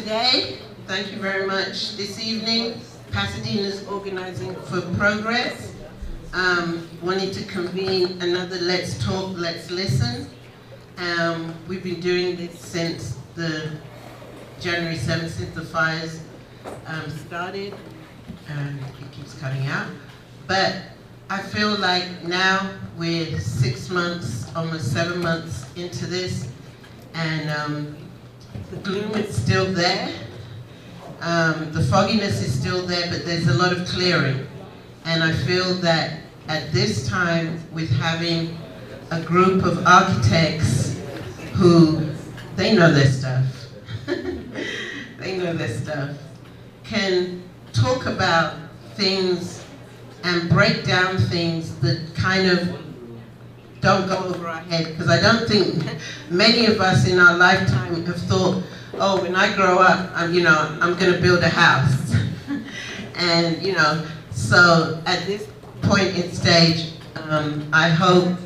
today. Thank you very much. This evening, Pasadena's Organizing for Progress wanted to convene another Let's Talk, Let's Listen. We've been doing this since the January 7th, since the fires started, and it keeps cutting out. But I feel like now we're 6 months, almost 7 months into this, and the gloom is still there. The fogginess is still there, but there's a lot of clearing. And I feel that at this time, with having a group of architects who, they know their stuff, they know their stuff, can talk about things and break down things that kind of don't go over our head. Because I don't think many of us in our lifetime have thought, oh, when I grow up, I'm going to build a house. And, so at this point in stage, I hope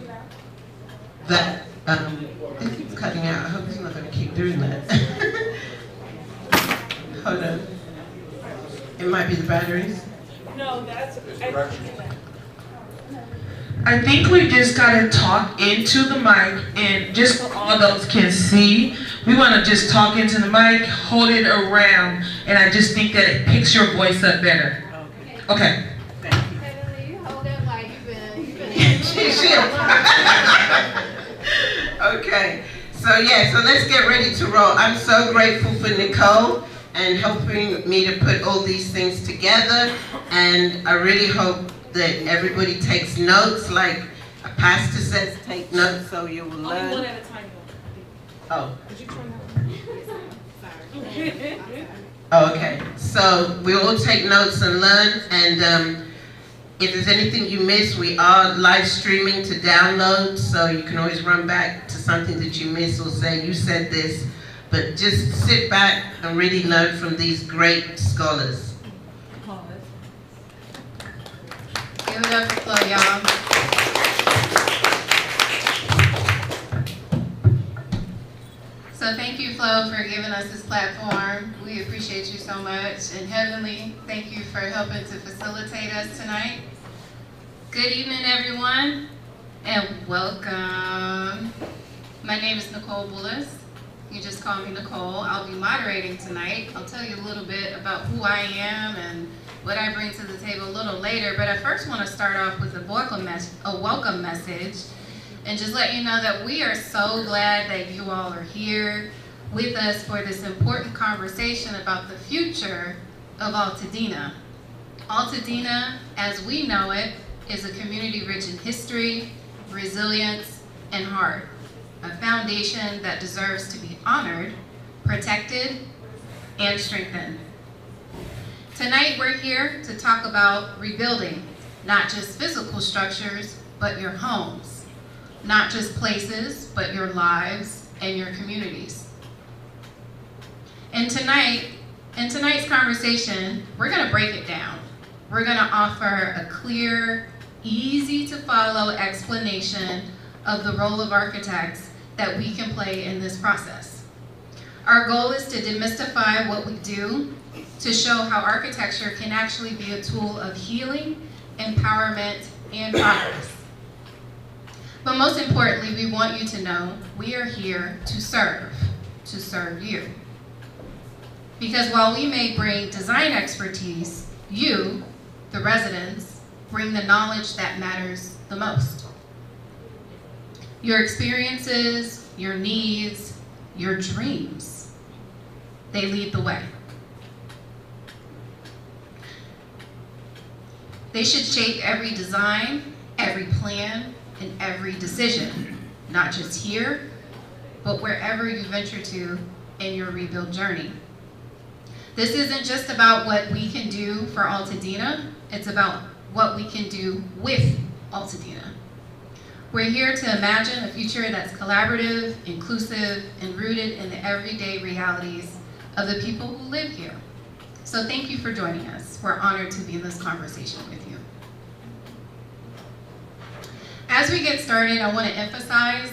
that, it keeps cutting out. I hope it's not going to keep doing that. Hold on. It might be the batteries. No, that's... I think we just gotta talk into the mic, and just so all those can see, we wanna just talk into the mic, hold it around, and I just think that it picks your voice up better. Okay. Heavenly, you hold it like you've been Okay, so let's get ready to roll. I'm so grateful for Nicole and helping me to put all these things together, and I really hope that everybody takes notes, like a pastor says, take notes so you will learn. Only one at a time. Oh. Did you turn that on? Oh, okay. So we all take notes and learn, and if there's anything you miss, we are live streaming to download, so you can always run back to something that you missed or say, you said this, but just sit back and really learn from these great scholars. Give it up for Flo, y'all. So thank you, Flo, for giving us this platform. We appreciate you so much. And Heavenly, thank you for helping to facilitate us tonight. Good evening, everyone, and welcome. My name is Nicole Bullis. You just call me Nicole. I'll be moderating tonight. I'll tell you a little bit about who I am and what I bring to the table a little later, but I first want to start off with a welcome message and just let you know that we are so glad that you all are here with us for this important conversation about the future of Altadena. Altadena, as we know it, is a community rich in history, resilience, and heart, a foundation that deserves to be honored, protected, and strengthened. Tonight we're here to talk about rebuilding, not just physical structures, but your homes. Not just places, but your lives and your communities. And in tonight's conversation, we're gonna break it down. We're gonna offer a clear, easy to follow explanation of the role of architects that we can play in this process. Our goal is to demystify what we do, to show how architecture can actually be a tool of healing, empowerment, and progress. But most importantly, we want you to know we are here to serve you. Because while we may bring design expertise, you, the residents, bring the knowledge that matters the most. Your experiences, your needs, your dreams, they lead the way. They should shape every design, every plan, and every decision, not just here, but wherever you venture to in your rebuild journey. This isn't just about what we can do for Altadena, it's about what we can do with Altadena. We're here to imagine a future that's collaborative, inclusive, and rooted in the everyday realities of the people who live here. So thank you for joining us. We're honored to be in this conversation with you. As we get started, I want to emphasize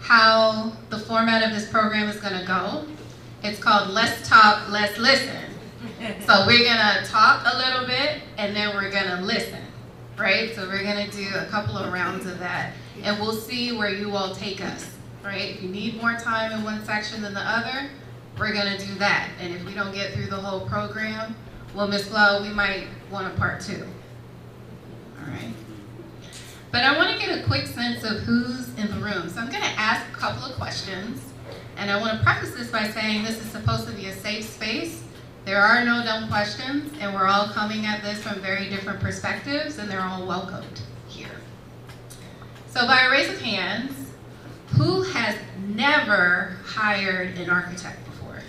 how the format of this program is going to go. It's called Let's Talk, Let's Listen. So we're gonna talk a little bit and then we're gonna listen, right? So we're gonna do a couple of rounds of that and we'll see where you all take us, right? If you need more time in one section than the other, we're gonna do that. And if we don't get through the whole program, well, Ms. Flo, we might want a part 2, all right? But I wanna get a quick sense of who's in the room. So I'm gonna ask a couple of questions and I wanna preface this by saying this is supposed to be a safe space. There are no dumb questions, and we're all coming at this from very different perspectives, and they're all welcomed here. So by a raise of hands, who has never hired an architect before?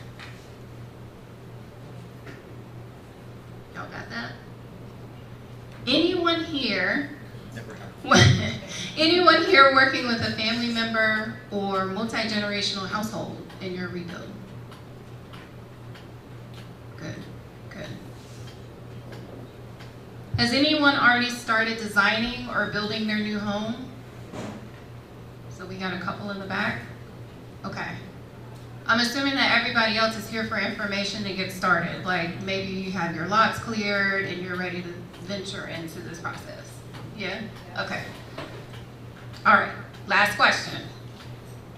Y'all got that? Anyone here? Anyone here working with a family member or multi-generational household in your rebuild? Good, good. Has anyone already started designing or building their new home? So we got a couple in the back. Okay. I'm assuming that everybody else is here for information to get started. Like maybe you have your lots cleared and you're ready to venture into this process. Yeah? Okay. All right, last question.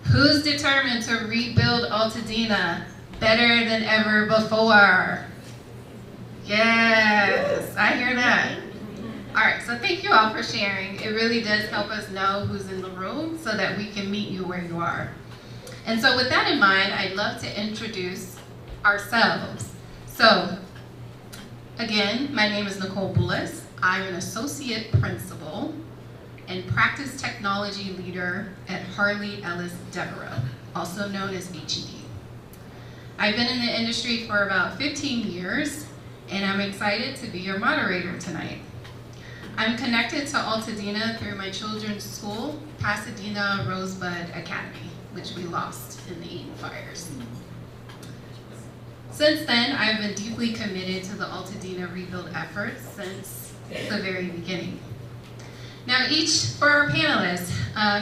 Who's determined to rebuild Altadena better than ever before? Yes, I hear that. All right, so thank you all for sharing. It really does help us know who's in the room so that we can meet you where you are. And so with that in mind, I'd love to introduce ourselves. So again, my name is Nicole Bullis. I'm an associate principal and practice technology leader at Harley Ellis Devereux, also known as HED. I've been in the industry for about 15 years, and I'm excited to be your moderator tonight. I'm connected to Altadena through my children's school, Pasadena Rosebud Academy, which we lost in the Eaton fires. Since then, I've been deeply committed to the Altadena rebuild efforts since the very beginning. Now, for our panelists,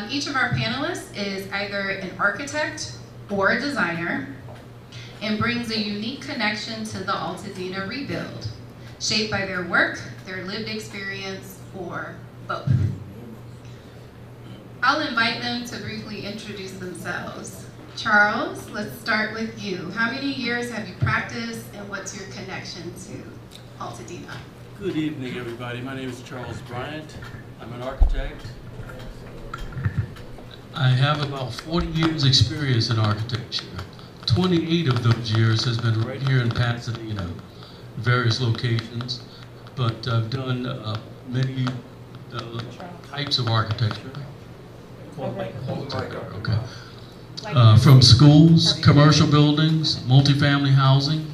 each of our panelists is either an architect or a designer and brings a unique connection to the Altadena rebuild, shaped by their work, their lived experience, or both. I'll invite them to briefly introduce themselves. Charles, let's start with you. How many years have you practiced and what's your connection to Altadena? Good evening, everybody. My name is Charles Bryant. I'm an architect. I have about 40 years experience in architecture. 28 of those years has been right here in Pasadena, various locations, but I've done many types of architecture. Okay. From schools, commercial buildings, multifamily housing,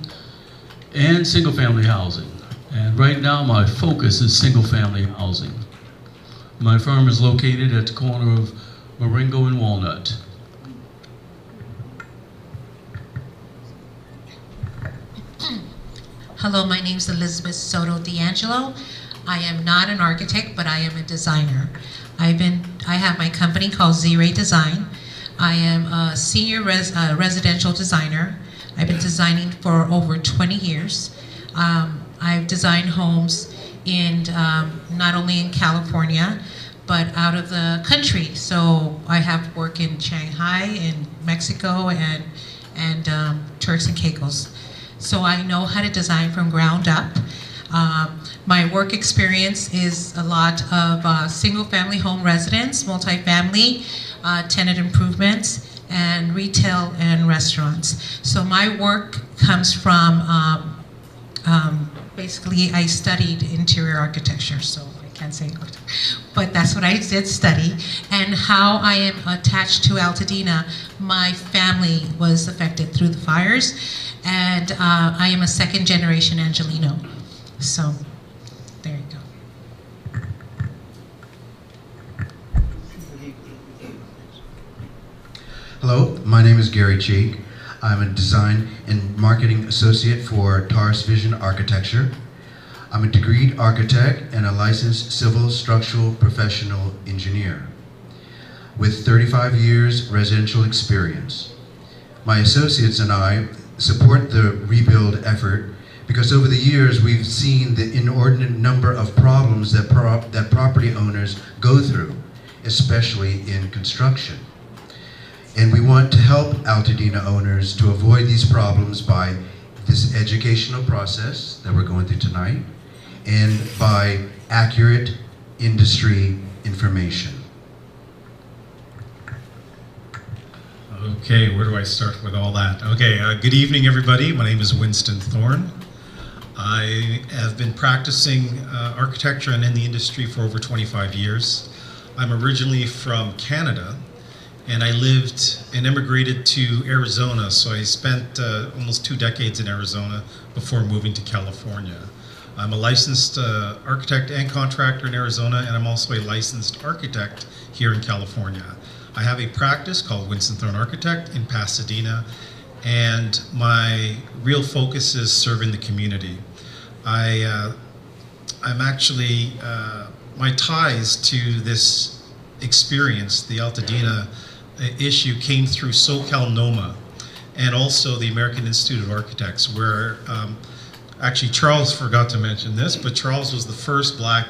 and single-family housing. And right now my focus is single-family housing. My firm is located at the corner of Marengo and Walnut. Hello, my name is Elizabeth Soto D'Angelo. I am not an architect, but I am a designer. I have my company called Z-Ray Design. I am a senior residential designer. I've been designing for over 20 years. I've designed homes in not only in California, but out of the country. So I have work in Shanghai, in Mexico, and Turks and Caicos. So I know how to design from ground up. My work experience is a lot of single-family home residence, multifamily, tenant improvements, and retail and restaurants. So my work comes from, basically I studied interior architecture, so I can't say architecture, but that's what I did study. And how I am attached to Altadena, my family was affected through the fires, and I am a second generation Angelino. So there you go. Hello, my name is Gary Cheek. I'm a design and marketing associate for Taurus Vision Architecture. I'm a degreed architect and a licensed civil structural professional engineer with 35 years residential experience. My associates and I support the rebuild effort because over the years we've seen the inordinate number of problems that property owners go through, especially in construction. And we want to help Altadena owners to avoid these problems by this educational process that we're going through tonight and by accurate industry information. Okay, where do I start with all that? Okay, good evening everybody. My name is Winston Thorne. I have been practicing architecture and in the industry for over 25 years. I'm originally from Canada and I lived and immigrated to Arizona, so I spent almost 2 decades in Arizona before moving to California. I'm a licensed architect and contractor in Arizona, and I'm also a licensed architect here in California. I have a practice called Winston Thorne Architect in Pasadena, and my real focus is serving the community. I'm actually, my ties to this experience, the Altadena issue, came through SoCal NOMA and also the American Institute of Architects, where actually Charles forgot to mention this, but Charles was the first black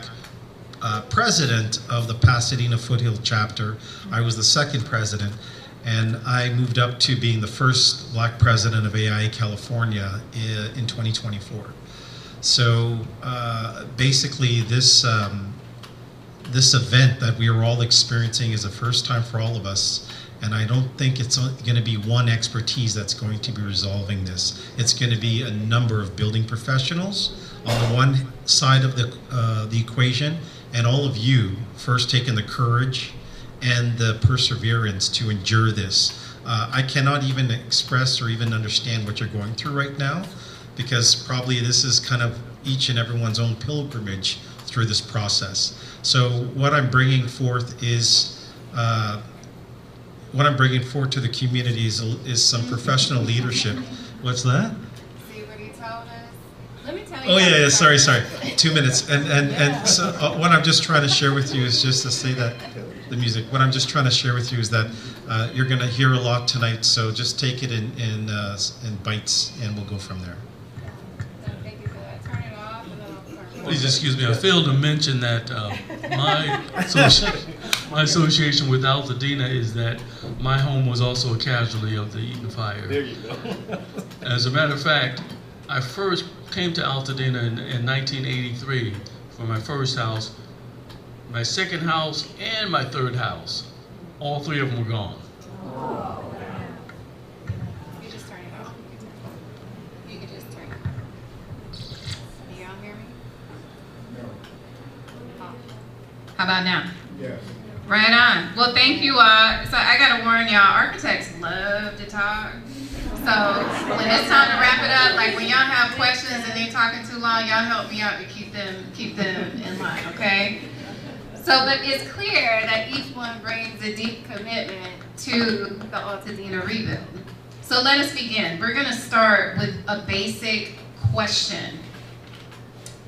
president of the Pasadena Foothill chapter. I was the second president, and I moved up to being the first black president of AIA California in 2024. So basically this this event that we are all experiencing is the first time for all of us, and I don't think it's going to be one expertise that's going to be resolving this. It's going to be a number of building professionals on the one side of the equation, and all of you first taking the courage and the perseverance to endure this. I cannot even express or even understand what you're going through right now, because probably this is kind of each and everyone's own pilgrimage through this process. So what I'm bringing forth is what I'm bringing forth to the community is some professional leadership. What's that? See what he told us? Let me tell you. Oh yeah, sorry. 2 minutes. And so what I'm just trying to share with you is just to say that the music. What I'm just trying to share with you is that you're going to hear a lot tonight. So just take it in bites, and we'll go from there. Thank you for that. Turn it off, and then I'll turn it on. Please excuse me, I failed to mention that my association with Altadena is that my home was also a casualty of the Eaton fire. There you go. As a matter of fact, I first came to Altadena in 1983 for my first house, my second house, and my third house. All 3 of them were gone. You just turn it off. You can just turn it off. You all hear me? Oh. How about now? Yes. Right on. Well, thank you. So I gotta warn y'all, architects love to talk. So when it's time to wrap it up, like when y'all have questions and they're talking too long, y'all help me out to keep them in line, okay? So, but it's clear that each one brings a deep commitment to the Altadena rebuild. So let us begin. We're gonna start with a basic question.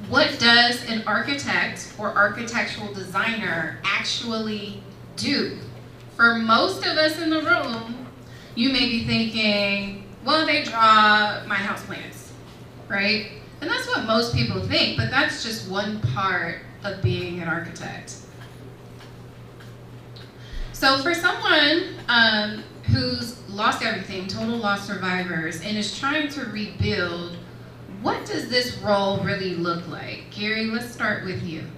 What does an architect or architectural designer actually do? For most of us in the room, you may be thinking, well, they draw my house plans, right? And that's what most people think, but that's just one part of being an architect. So for someone who's lost everything, total loss survivors, and is trying to rebuild, what does this role really look like? Gary, let's start with you.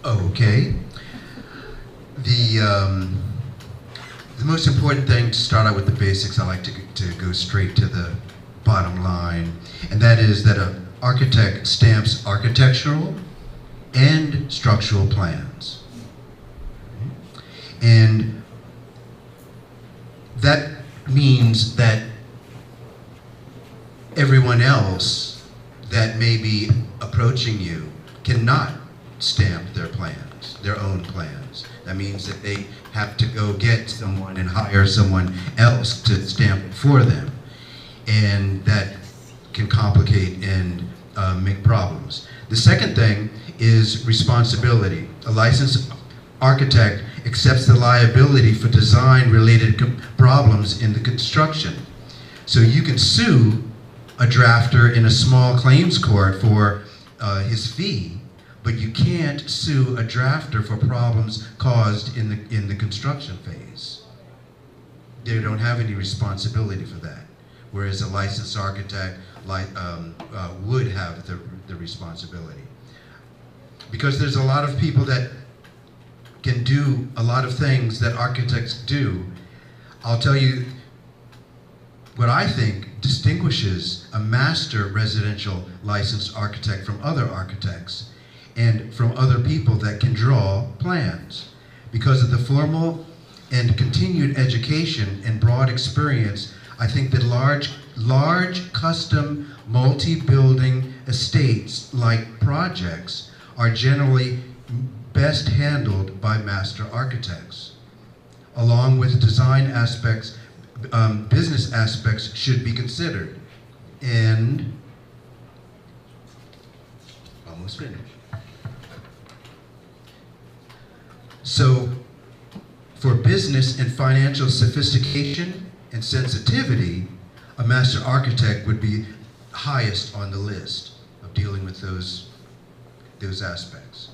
Okay. The most important thing to start out with the basics, I like to go straight to the bottom line, and that is that an architect stamps architectural and structural plans. And that means that everyone else that may be approaching you cannot stamp their plans, their own plans. That means that they have to go get someone and hire someone else to stamp it for them. And that can complicate and make problems. The second thing is responsibility. A licensed architect accepts the liability for design-related problems in the construction. So you can sue a drafter in a small claims court for his fee, but you can't sue a drafter for problems caused in the construction phase. They don't have any responsibility for that, whereas a licensed architect would have the responsibility. Because there's a lot of people that can do a lot of things that architects do. I'll tell you what I think distinguishes a master residential licensed architect from other architects and from other people that can draw plans. Because of the formal and continued education and broad experience, I think that large custom multi-building estates like projects are generally best handled by master architects. Along with design aspects, business aspects should be considered. And almost finished. So for business and financial sophistication and sensitivity, a master architect would be highest on the list of dealing with those aspects.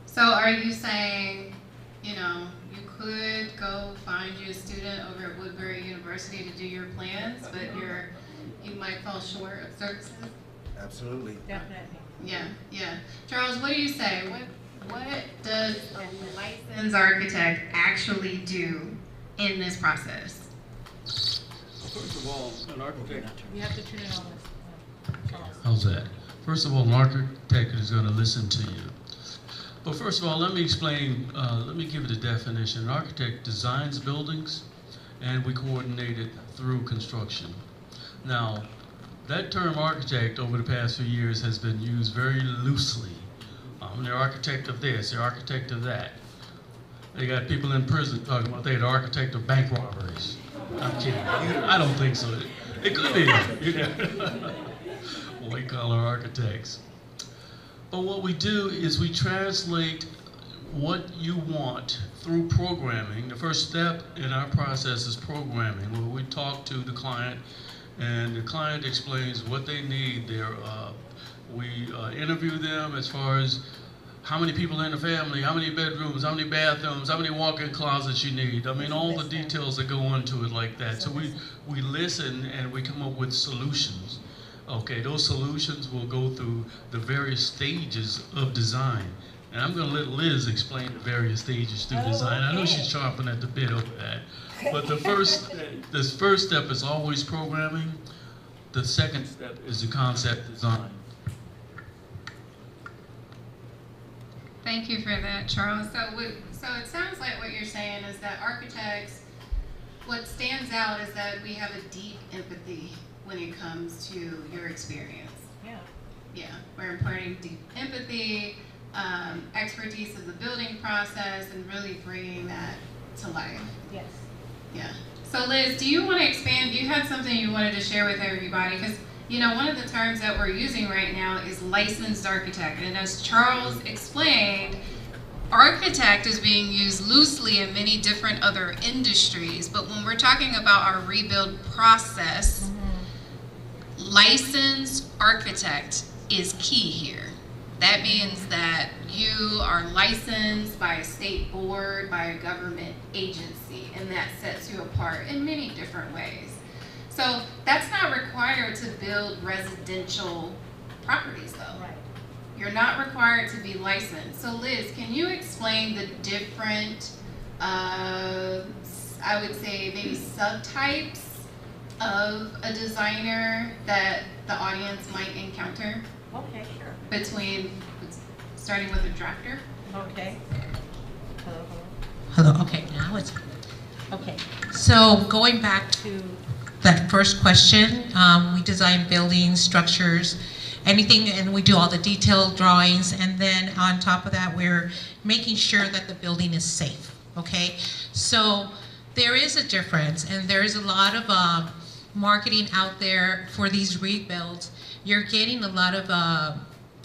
So are you saying, you know, you could go find you a student over at Woodbury University to do your plans, but you might fall short of services? Absolutely. Definitely. Yeah. Charles, what do you say? What does a licensed architect actually do in this process? First of all, an architect. You have to turn it on. How's that? First of all, an architect is going to listen to you. But first of all, let me explain, let me give it a definition. An architect designs buildings, and we coordinate it through construction. Now, that term architect over the past few years has been used very loosely. The architect of this, the architect of that. They got people in prison talking about they're the architect of bank robberies. I'm kidding. I don't think so. It could be. White collar architects. But what we do is we translate what you want through programming. The first step in our process is programming, where we talk to the client and the client explains what they need. We interview them as far as how many people in the family, how many bedrooms, how many bathrooms, how many walk-in closets you need. I mean, all the details that go into it like that. So we listen and we come up with solutions. Okay, those solutions will go through the various stages of design. And I'm gonna let Liz explain the various stages through design. I know she's chomping at the bit over that. But the first step is always programming. The second step is the concept design. Thank you for that, Charles. So it sounds like what you're saying is that architects, what stands out is that we have a deep empathy when it comes to your experience. Yeah, we're imparting deep empathy, expertise of the building process, and really bringing that to life. Yes. Yeah. So Liz, do you want to expand? You had something you wanted to share with everybody, because you know, one of the terms that we're using right now is licensed architect. And as Charles explained, architect is being used loosely in many different other industries. But when we're talking about our rebuild process, licensed architect is key here. That means that you are licensed by a state board, by a government agency, and that sets you apart in many different ways. So that's not required to build residential properties though. Right. You're not required to be licensed. So Liz, can you explain the different, I would say maybe subtypes of a designer that the audience might encounter? Okay, sure. Starting with a drafter? Okay. Hello. Okay, now it's good. Okay. So going back to that first question, we design buildings, structures, anything, and we do all the detailed drawings, and then on top of that, we're making sure that the building is safe, okay? So there is a difference, and there is a lot of marketing out there for these rebuilds, you're getting a lot of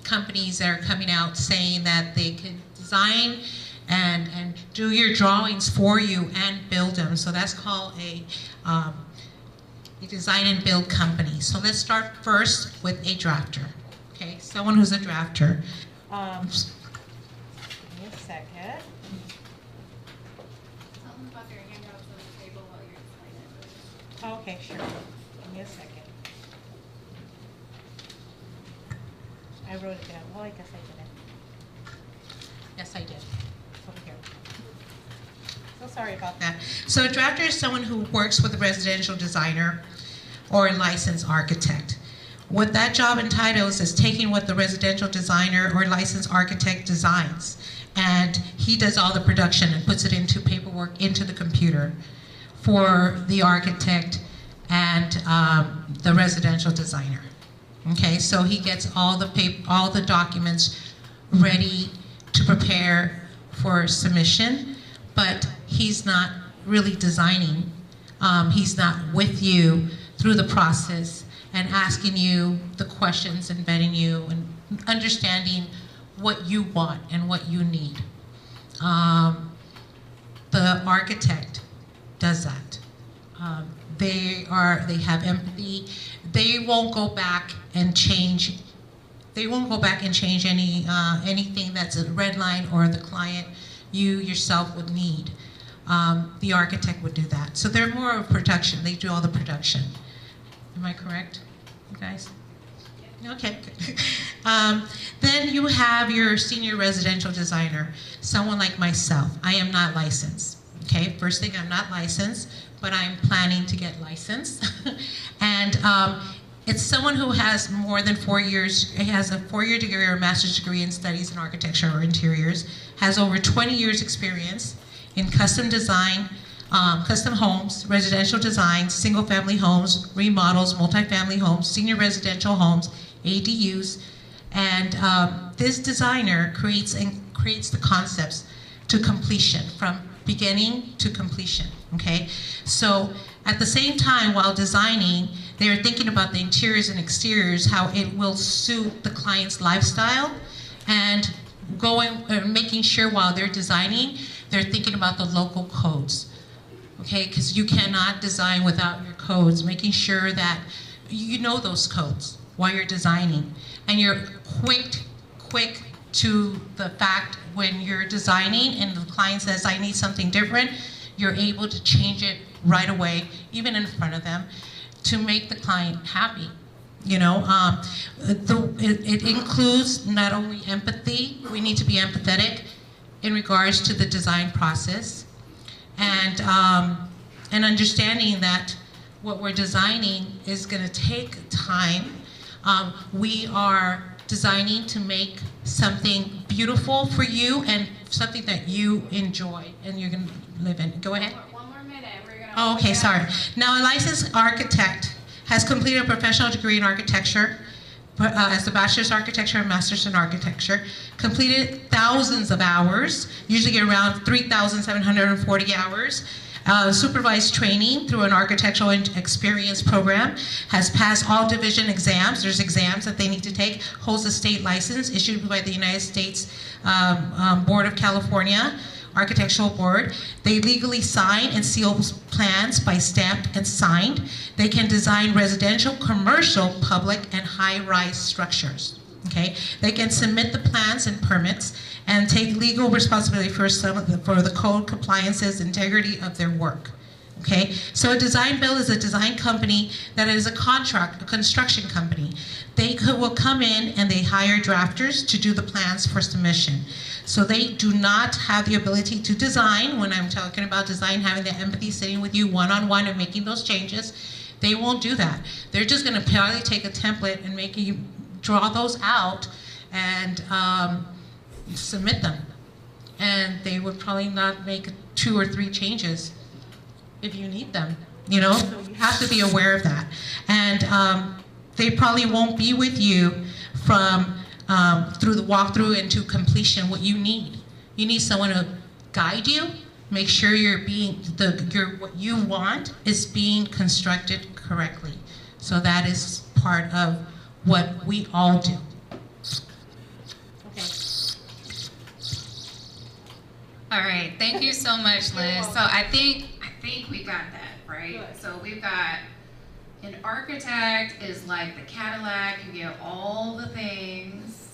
companies that are coming out saying that they can design and do your drawings for you and build them. So that's called a design and build company. So let's start first with a drafter. Okay, someone who's a drafter. Give me a second. Tell them about their handouts on the table while you're explaining. Okay, sure. Give me a second. I wrote it down. Well, I guess I didn't. Yes, I did. Over here. So sorry about that. So a drafter is someone who works with a residential designer or a licensed architect. What that job entitles is taking what the residential designer or licensed architect designs, and he does all the production and puts it into paperwork into the computer for the architect and the residential designer. Okay, so he gets all the documents ready to prepare for submission, but he's not really designing. He's not with you through the process and asking you the questions and vetting you and understanding what you want and what you need. The architect does that. They have empathy. They won't go back and change. They won't go back and change anything that's a red line or the client you yourself would need. The architect would do that. So they're more of production. They do all the production. Am I correct, you guys? Okay. Then you have your senior residential designer, someone like myself. I am not licensed. Okay, first thing, I'm not licensed, but I'm planning to get licensed. And it's someone who has more than 4 years, has a 4-year degree or a master's degree in studies in architecture or interiors, has over 20 years experience in custom design, custom homes, residential design, single-family homes, remodels, multifamily homes, senior residential homes, ADUs, and this designer creates the concepts to completion, from beginning to completion, okay? So at the same time, while designing, they're thinking about the interiors and exteriors, how it will suit the client's lifestyle, and making sure while they're designing, they're thinking about the local codes, okay? Because you cannot design without your codes, making sure that you know those codes while you're designing. And you're quick to the fact when you're designing and the client says, I need something different, you're able to change it right away, even in front of them, to make the client happy. You know, it includes not only empathy, we need to be empathetic in regards to the design process, and understanding that what we're designing is going to take time. We are designing to make something beautiful for you and something that you enjoy and you're going to live in. Go ahead. One more minute. We're gonna Oh, okay, sorry. Now, a licensed architect has completed a professional degree in architecture, as a bachelor's architecture and master's in architecture, completed thousands of hours, usually around 3,740 hours, supervised training through an architectural experience program, has passed all division exams. There's exams that they need to take, holds a state license issued by the United States Board of California, Architectural Board. They legally sign and seal plans by stamped and signed. They can design residential, commercial, public, and high-rise structures. Okay, they can submit the plans and permits and take legal responsibility for the code compliances, integrity of their work. Okay, so a design build is a design company that is a construction company. They will come in and they hire drafters to do the plans for submission. So they do not have the ability to design. When I'm talking about design, having the empathy, sitting with you one-on-one and making those changes, they won't do that. They're just gonna probably take a template and make you draw those out and submit them. And they would probably not make 2 or 3 changes if you need them, you know? So you have to be aware of that. And they probably won't be with you from through the walkthrough into completion. What you need someone to guide you make sure what you want is being constructed correctly. So that is part of what we all do. Okay. All right, thank you so much, Liz. So I think we got that, right? So we've got an architect is like the Cadillac, you get all the things,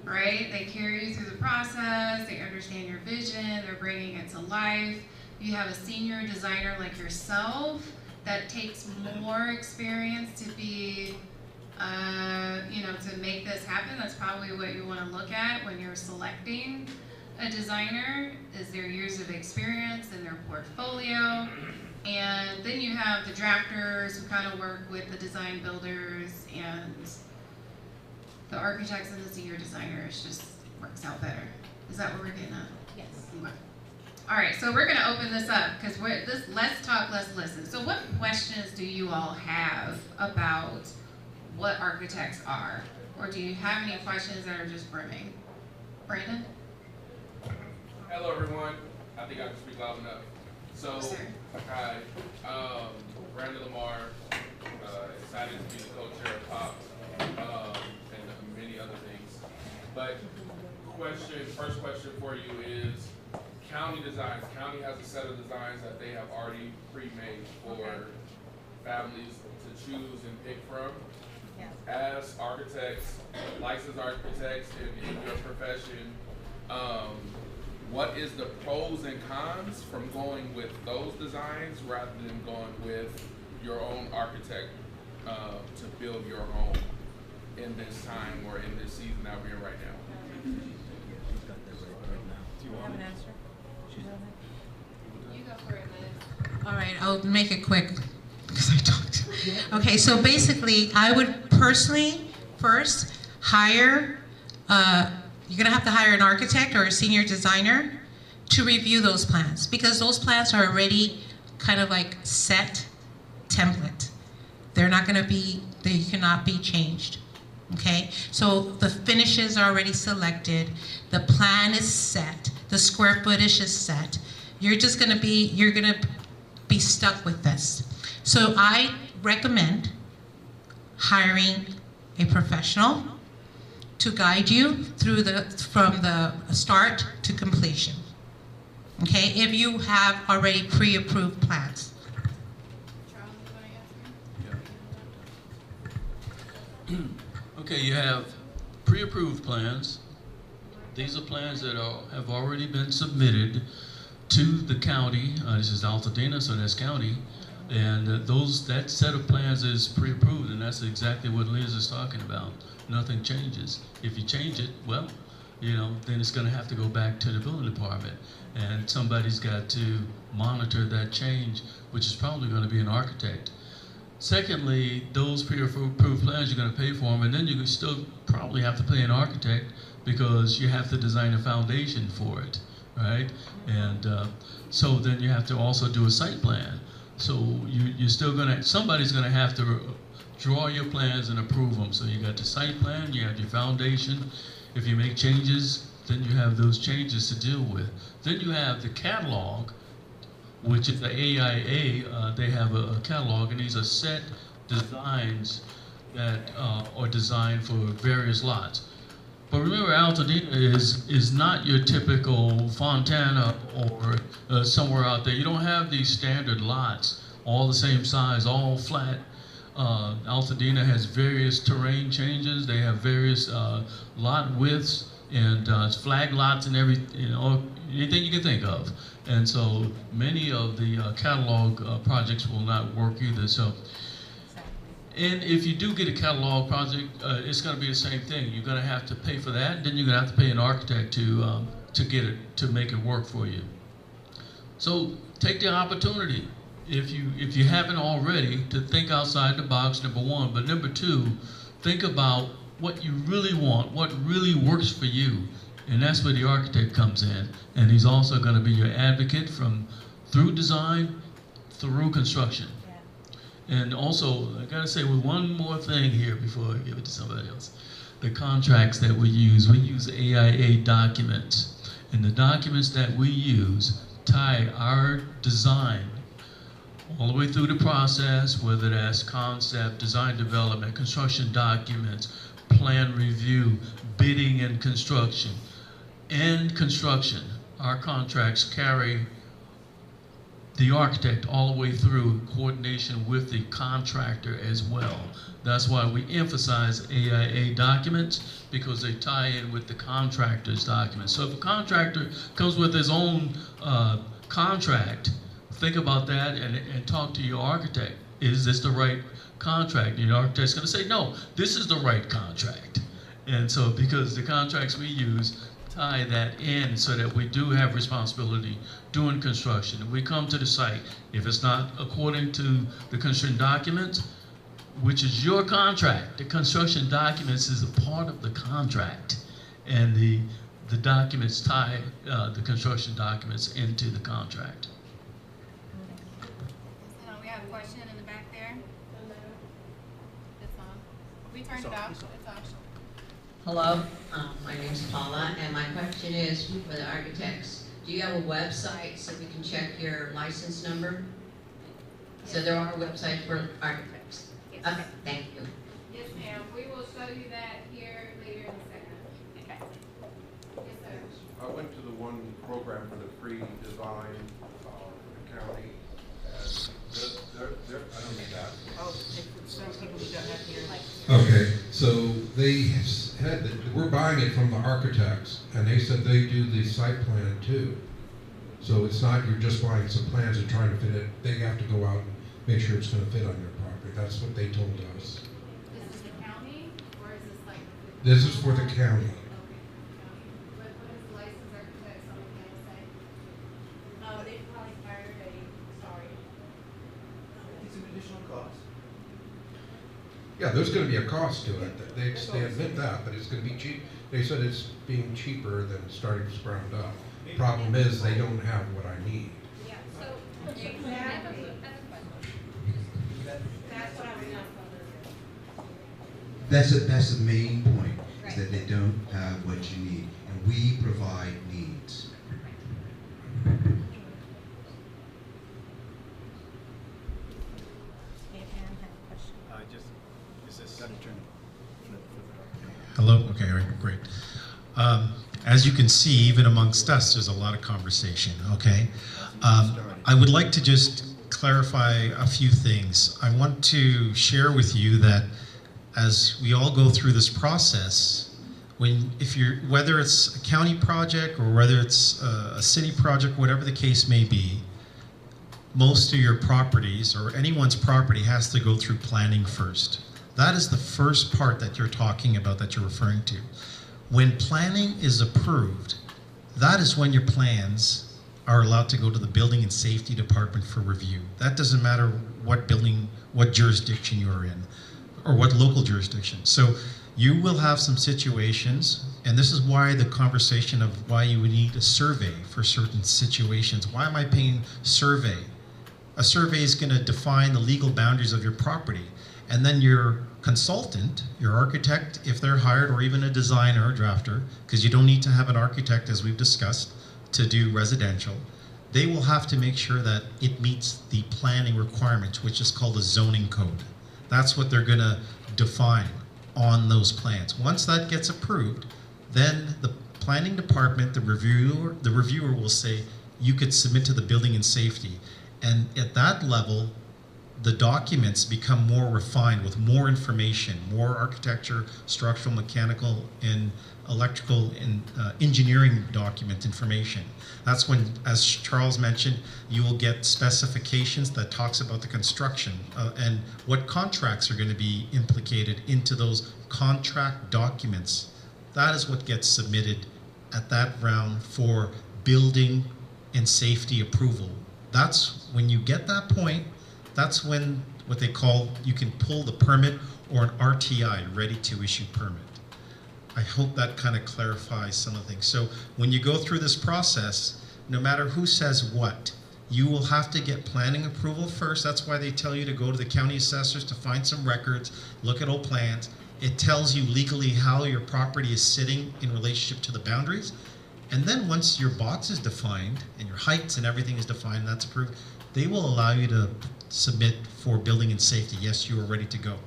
right? They carry you through the process, they understand your vision, they're bringing it to life. You have a senior designer like yourself that takes more experience to be, to make this happen. That's probably what you want to look at when you're selecting a designer, is their years of experience and their portfolio. And then you have the drafters who kind of work with the design builders, and the architects and the senior designers just works out better. Is that what we're getting at? Yes. Okay. All right, so we're gonna open this up because let's talk, let's listen. So what questions do you all have about what architects are? Or do you have any questions that are just brimming? Brandon? Hello everyone. I think I can speak loud enough. So, hi, Brandon Lamar, excited to be the co-chair of POP, and many other things. But first question for you is county designs. County has a set of designs that they have already pre-made for families to choose and pick from. As architects, licensed architects in your profession, what is the pros and cons from going with those designs rather than going with your own architect to build your home in this time or in this season that we're in right now? Do you have an answer? You go for it, Liz. All right, I'll make it quick because I talked. Okay, so basically, I would personally first hire, you're gonna have to hire an architect or a senior designer to review those plans, because those plans are already kind of like set template. They're not gonna be, they cannot be changed. Okay, so the finishes are already selected, the plan is set, the square footage is set. You're gonna be stuck with this. So I recommend hiring a professional to guide you through from the start to completion. Okay, if you have already pre-approved plans. Charles, you want to answer? Okay, you have pre-approved plans. These are plans that have already been submitted to the county. This is Altadena, so that's county. And that set of plans is pre-approved, and that's exactly what Liz is talking about. Nothing changes. If you change it, well, then it's going to have to go back to the building department, and somebody's got to monitor that change, which is probably going to be an architect. Secondly, those pre-approved plans, you're going to pay for them, and then you still probably have to pay an architect because you have to design a foundation for it, right? And so then you have to also do a site plan. So you're still somebody's gonna have to draw your plans and approve them. So you got the site plan, you have your foundation. If you make changes, then you have those changes to deal with. Then you have the catalog, which is the AIA. They have a catalog, and these are set designs that are designed for various lots. But remember, Altadena is not your typical Fontana or somewhere out there. You don't have these standard lots, all the same size, all flat. Altadena has various terrain changes. They have various lot widths and flag lots and anything you can think of. And so many of the catalog projects will not work either. So. And if you do get a catalog project, it's going to be the same thing. You're going to have to pay for that, and then you're going to have to pay an architect to get it, to make it work for you. So take the opportunity, if you haven't already, to think outside the box, number one. But number two, think about what you really want, what really works for you, and that's where the architect comes in. And he's also going to be your advocate through design, through construction. And also, I gotta say one more thing here before I give it to somebody else. The contracts that we use AIA documents. And the documents that we use tie our design all the way through the process, whether that's concept, design development, construction documents, plan review, bidding and construction. In construction, our contracts carry the architect all the way through coordination with the contractor as well. That's why we emphasize AIA documents, because they tie in with the contractor's documents. So if a contractor comes with his own contract, think about that and talk to your architect. Is this the right contract? And your architect's gonna say, no, this is the right contract. And so because the contracts we use tie that in so that we do have responsibility doing construction. If we come to the site, if it's not according to the construction documents, which is your contract, the construction documents is a part of the contract, and the documents tie the construction documents into the contract. We have a question in the back there. It's on. We turned it off. It's off. Hello, my name's Paula, and my question is for the architects. Do you have a website so we can check your license number? Yes. So there are websites for architects? Yes. Okay, thank you. Yes, ma'am. We will show you that here later in a second. Okay. Yes, sir. I went to the one program for the free design for the county, and I don't need that. Oh, some people who don't have here. Okay, so they had, we're buying it from the architects, and they said they do the site plan too. So it's not you're just buying some plans and trying to fit it. They have to go out and make sure it's going to fit on your property. That's what they told us. This is the county, or is this like? This is for the county. Okay, county. What is the licensed architect on the county side? They probably hired It's an additional cost. Yeah, there's going to be a cost to it. They admit that, but it's going to be cheap. They said it's being cheaper than starting from ground up. Problem is, they don't have what I need. Yeah, so exactly. That's what I was not. That's the main point, is that they don't have what you need, and we provide needs. Hello? Okay, all right, great. As you can see, even amongst us, there's a lot of conversation, okay? I would like to just clarify a few things. I want to share with you that as we all go through this process, whether it's a county project or whether it's a city project, whatever the case may be, most of your properties or anyone's property has to go through planning first. That is the first part that you're talking about, that you're referring to. When planning is approved, that is when your plans are allowed to go to the Building and Safety Department for review. That doesn't matter what building, what jurisdiction you're in, or what local jurisdiction. So you will have some situations, and this is why the conversation of why you would need a survey for certain situations. Why am I paying survey? A survey is going to define the legal boundaries of your property. And then your consultant, your architect, if they're hired, or even a designer or drafter, because you don't need to have an architect, as we've discussed, to do residential, they will have to make sure that it meets the planning requirements, which is called a zoning code. That's what they're going to define on those plans. Once that gets approved, then the planning department, the reviewer will say, you could submit to the Building and Safety. And at that level, the documents become more refined with more information, more architecture, structural, mechanical, and electrical and engineering document information. That's when, as Charles mentioned, you will get specifications that talks about the construction and what contracts are going to be implicated into those contract documents. That is what gets submitted at that round for building and safety approval. That's when you get that point, that's when what they call, you can pull the permit or an RTI, ready to issue permit. I hope that kind of clarifies some of the things. So when you go through this process, no matter who says what, you will have to get planning approval first. That's why they tell you to go to the county assessors to find some records, look at old plans. It tells you legally how your property is sitting in relationship to the boundaries. And then once your box is defined and your heights and everything is defined, that's approved, they will allow you to submit for building and safety. Yes, you are ready to go.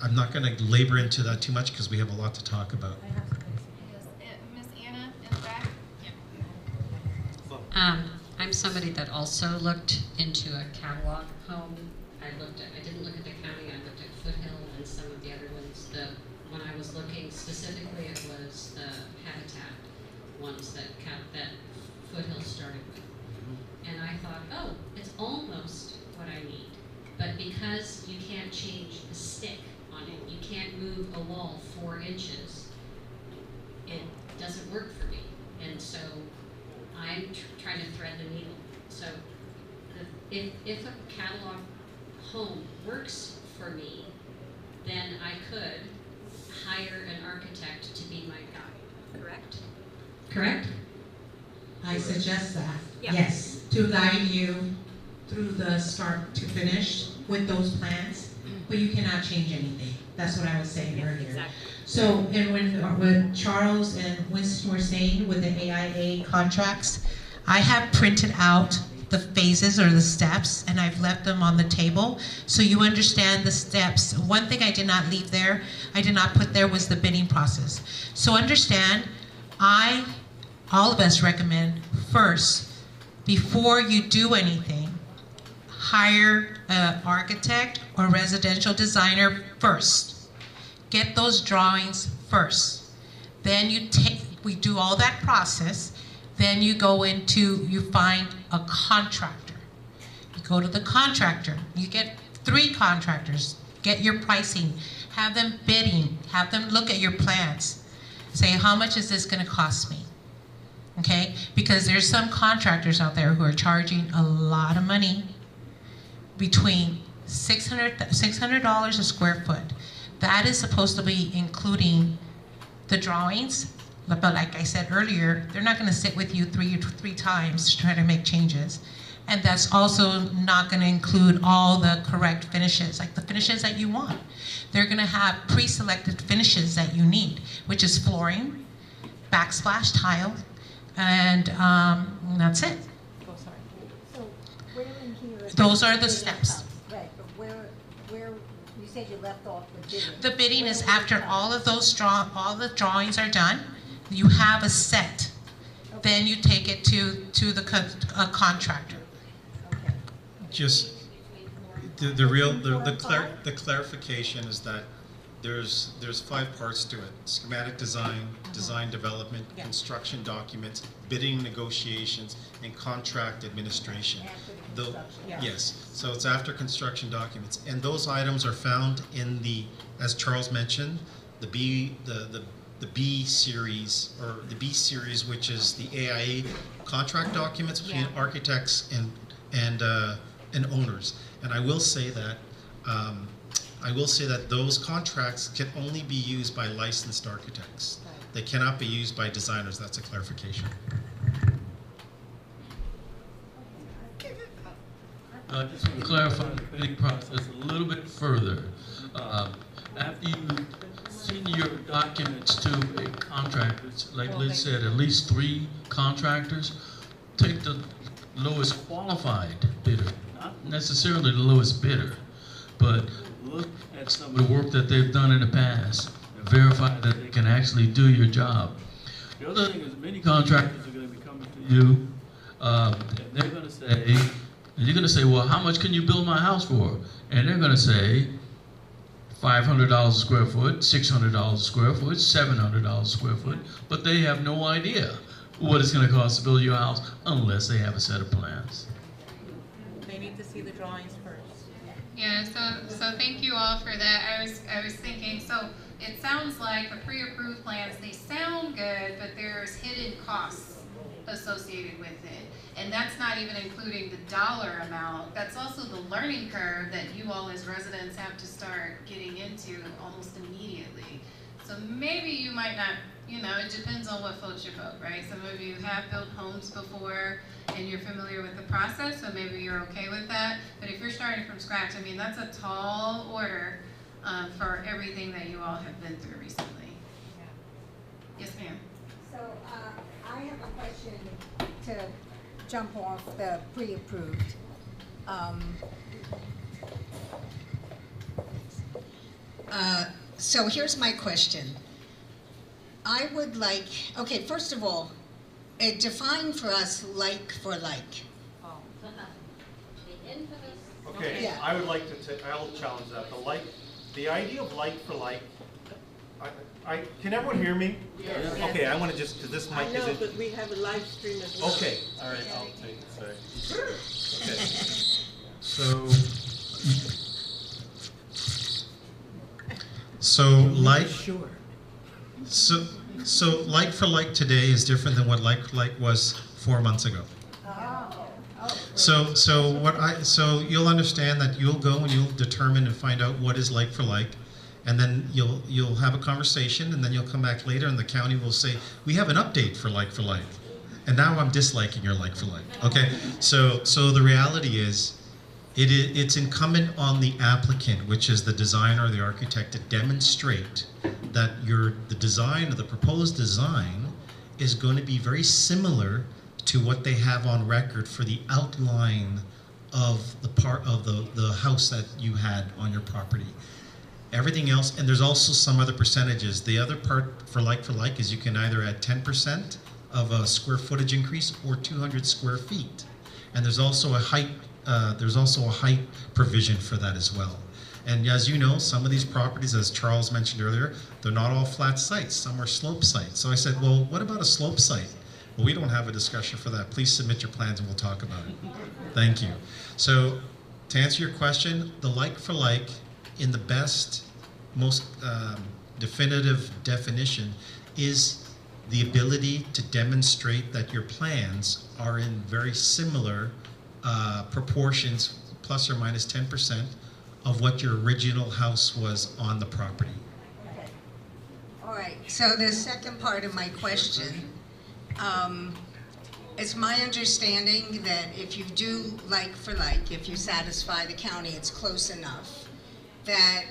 I'm not going to labor into that too much because we have a lot to talk about. Yes, Miss Anna in the back. I'm somebody that also looked into a catalog home. I didn't look at the county, I looked at Foothill and some of the other ones. When I was looking specifically, it was the Habitat ones that Foothill started with. And I thought, oh, it's almost what I need. But because you can't change the stick on it, you can't move a wall 4 inches, it doesn't work for me. And so I'm trying to thread the needle. So if a catalog home works for me, then I could hire an architect to be my guide, correct? Correct? I suggest that, Yeah. yes, to guide you through the start to finish with those plans, but you cannot change anything. That's what I was saying earlier. Exactly. So, and when what Charles and Winston were saying with the AIA contracts, I have printed out the phases or the steps, and I've left them on the table, so you understand the steps. One thing I did not leave there, I did not put there, was the bidding process. So understand, all of us recommend first, before you do anything, hire an architect or residential designer first. Get those drawings first. Then we do all that process. Then you find a contractor. You go to the contractor. You get 3 contractors. Get your pricing. Have them bidding. Have them look at your plans. Say, how much is this going to cost me? Okay? Because there's some contractors out there who are charging a lot of money, between $600 a square foot. That is supposed to be including the drawings, but like I said earlier, they're not going to sit with you three times to try to make changes. And that's also not going to include all the correct finishes, like the finishes that you want. They're going to have pre-selected finishes that you need, which is flooring, backsplash tile, and that's it. Oh, sorry. So where in here is Those are the steps. Right, but where you said you left off the bidding. The bidding is after all of those all the drawings are done. You have a set. Okay. Then you take it to the contractor. Okay. Just the clarification is that there's 5 parts to it: schematic design, design development, construction documents, bidding negotiations, and contract administration. Yes, so it's after construction documents, and those items are found in as Charles mentioned, the B series, or the B series, which is the AIA contract documents between architects and owners. And I will say that those contracts can only be used by licensed architects. They cannot be used by designers. That's a clarification. Just to clarify the bidding process a little bit further. After you send your documents to a contractor, like Liz said, at least 3 contractors, take the lowest qualified bidder, not necessarily the lowest bidder, but look at some of the work that they've done in the past and verify that they can actually do your job. The other thing is many contractors are going to be coming to you and they're going to say, and you're going to say, well, how much can you build my house for? And they're going to say $500 a square foot, $600 a square foot, $700 a square foot, but they have no idea what it's going to cost to build your house unless they have a set of plans. They need to see the drawings first. Yeah, so thank you all for that. I was thinking, so it sounds like the pre-approved plans, they sound good, but there's hidden costs associated with it. And that's not even including the dollar amount. That's also the learning curve that you all as residents have to start getting into almost immediately. So maybe you might not, it depends on what floats your boat, right? Some of you have built homes before and you're familiar with the process, so maybe you're okay with that. But if you're starting from scratch, that's a tall order for everything that you all have been through recently. Yes, ma'am. So question to jump off the pre-approved. So here's my question. I would like, okay, first of all, define for us like for like. Okay, Yeah. I would like to, I'll challenge that. The idea of like for like, can everyone hear me? Yes. Okay, I want to just, because this mic I know, isn't. but we have a live stream as well. Okay, all right, I'll take it, sorry. Okay. So like, Sure. so like for like today is different than what like for like was 4 months ago. So you'll understand that you'll go and you'll determine and find out what is like for like, and then you'll have a conversation, and then you'll come back later, and the county will say, we have an update for like, and now I'm disliking your like for like. Okay, so the reality is, it's incumbent on the applicant, which is the designer or the architect, to demonstrate that the design or the proposed design is going to be very similar to what they have on record for the outline of the part of the house that you had on your property. Everything else, and there's also some other percentages. The other part for like is you can either add 10% of a square footage increase or 200 square feet. And there's also a height provision for that as well. And as you know, some of these properties, as Charles mentioned earlier, they're not all flat sites. Some are slope sites. So I said, well, what about a slope site? Well, we don't have a discussion for that. Please submit your plans and we'll talk about it. Thank you. So to answer your question, the like for like, in the best, most definitive definition, is the ability to demonstrate that your plans are in very similar proportions, plus or minus 10% of what your original house was on the property. All right, so the second part of my question, it's my understanding that if you do like for like, if you satisfy the county, it's close enough, that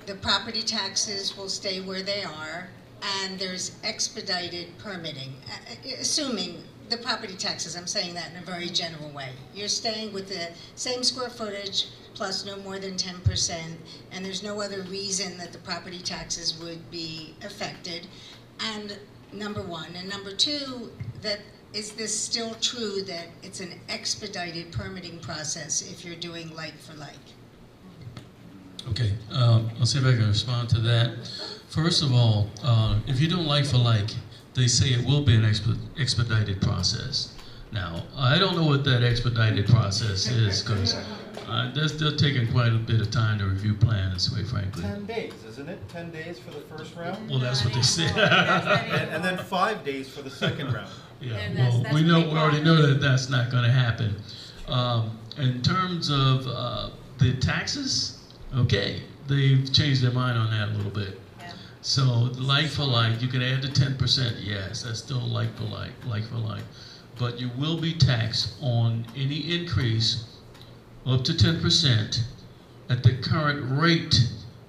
the property taxes will stay where they are, and there's expedited permitting, assuming the property taxes, I'm saying that in a very general way. You're staying with the same square footage plus no more than 10%, and there's no other reason that the property taxes would be affected. And number one. And number two, that is this still true that it's an expedited permitting process if you're doing like for like? Okay, I'll see if I can respond to that. First of all, if you don't like for like, they say it will be an expedited process. Now, I don't know what that expedited process is, because they're taking quite a bit of time to review plans, quite frankly. 10 days, isn't it? 10 days for the first round? Well, that's what they said. and then 5 days for the second round. Yeah, well, we already know that that's not going to happen. In terms of the taxes, okay, they've changed their mind on that a little bit. So like for like, you can add the 10%, yes, that's still like for like. But you will be taxed on any increase up to 10% at the current rate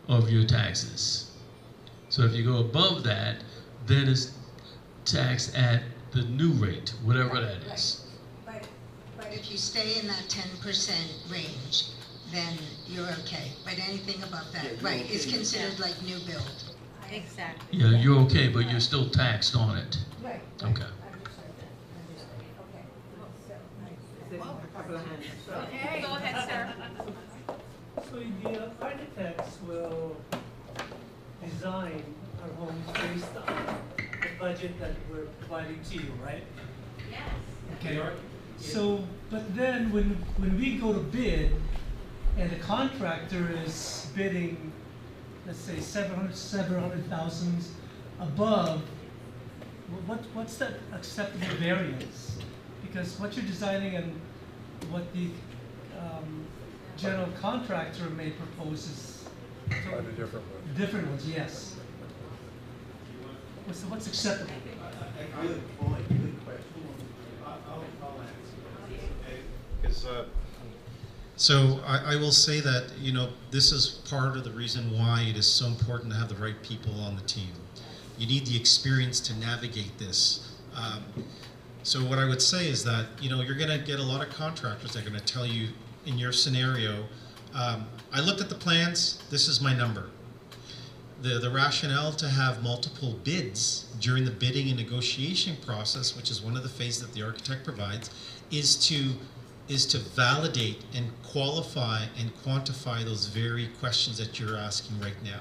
of your taxes. So if you go above that, then it's taxed at the new rate, whatever that is. But if you stay in that 10% range, then you're okay. But anything above that, right, is considered like new build. Exactly. Yeah, you're okay, but you're still taxed on it. Right. Okay. Okay, go ahead, sir. So the architects will design our homes based on the budget that we're providing to you, right? Yes. Okay. So, but then when we go to bid, and the contractor is bidding, let's say 700,000 above, what's that acceptable variance? Because what you're designing and what the general contractor may propose is totally different ones, yes. What's acceptable? Good point, good question. I'll answer. So I will say that, you know, this is part of the reason why it is so important to have the right people on the team. You need the experience to navigate this. So what I would say is that, you know, you're gonna get a lot of contractors that are gonna tell you, in your scenario, I looked at the plans, this is my number. The rationale to have multiple bids during the bidding and negotiation process, which is one of the phases that the architect provides, is to validate and qualify and quantify those very questions that you're asking right now.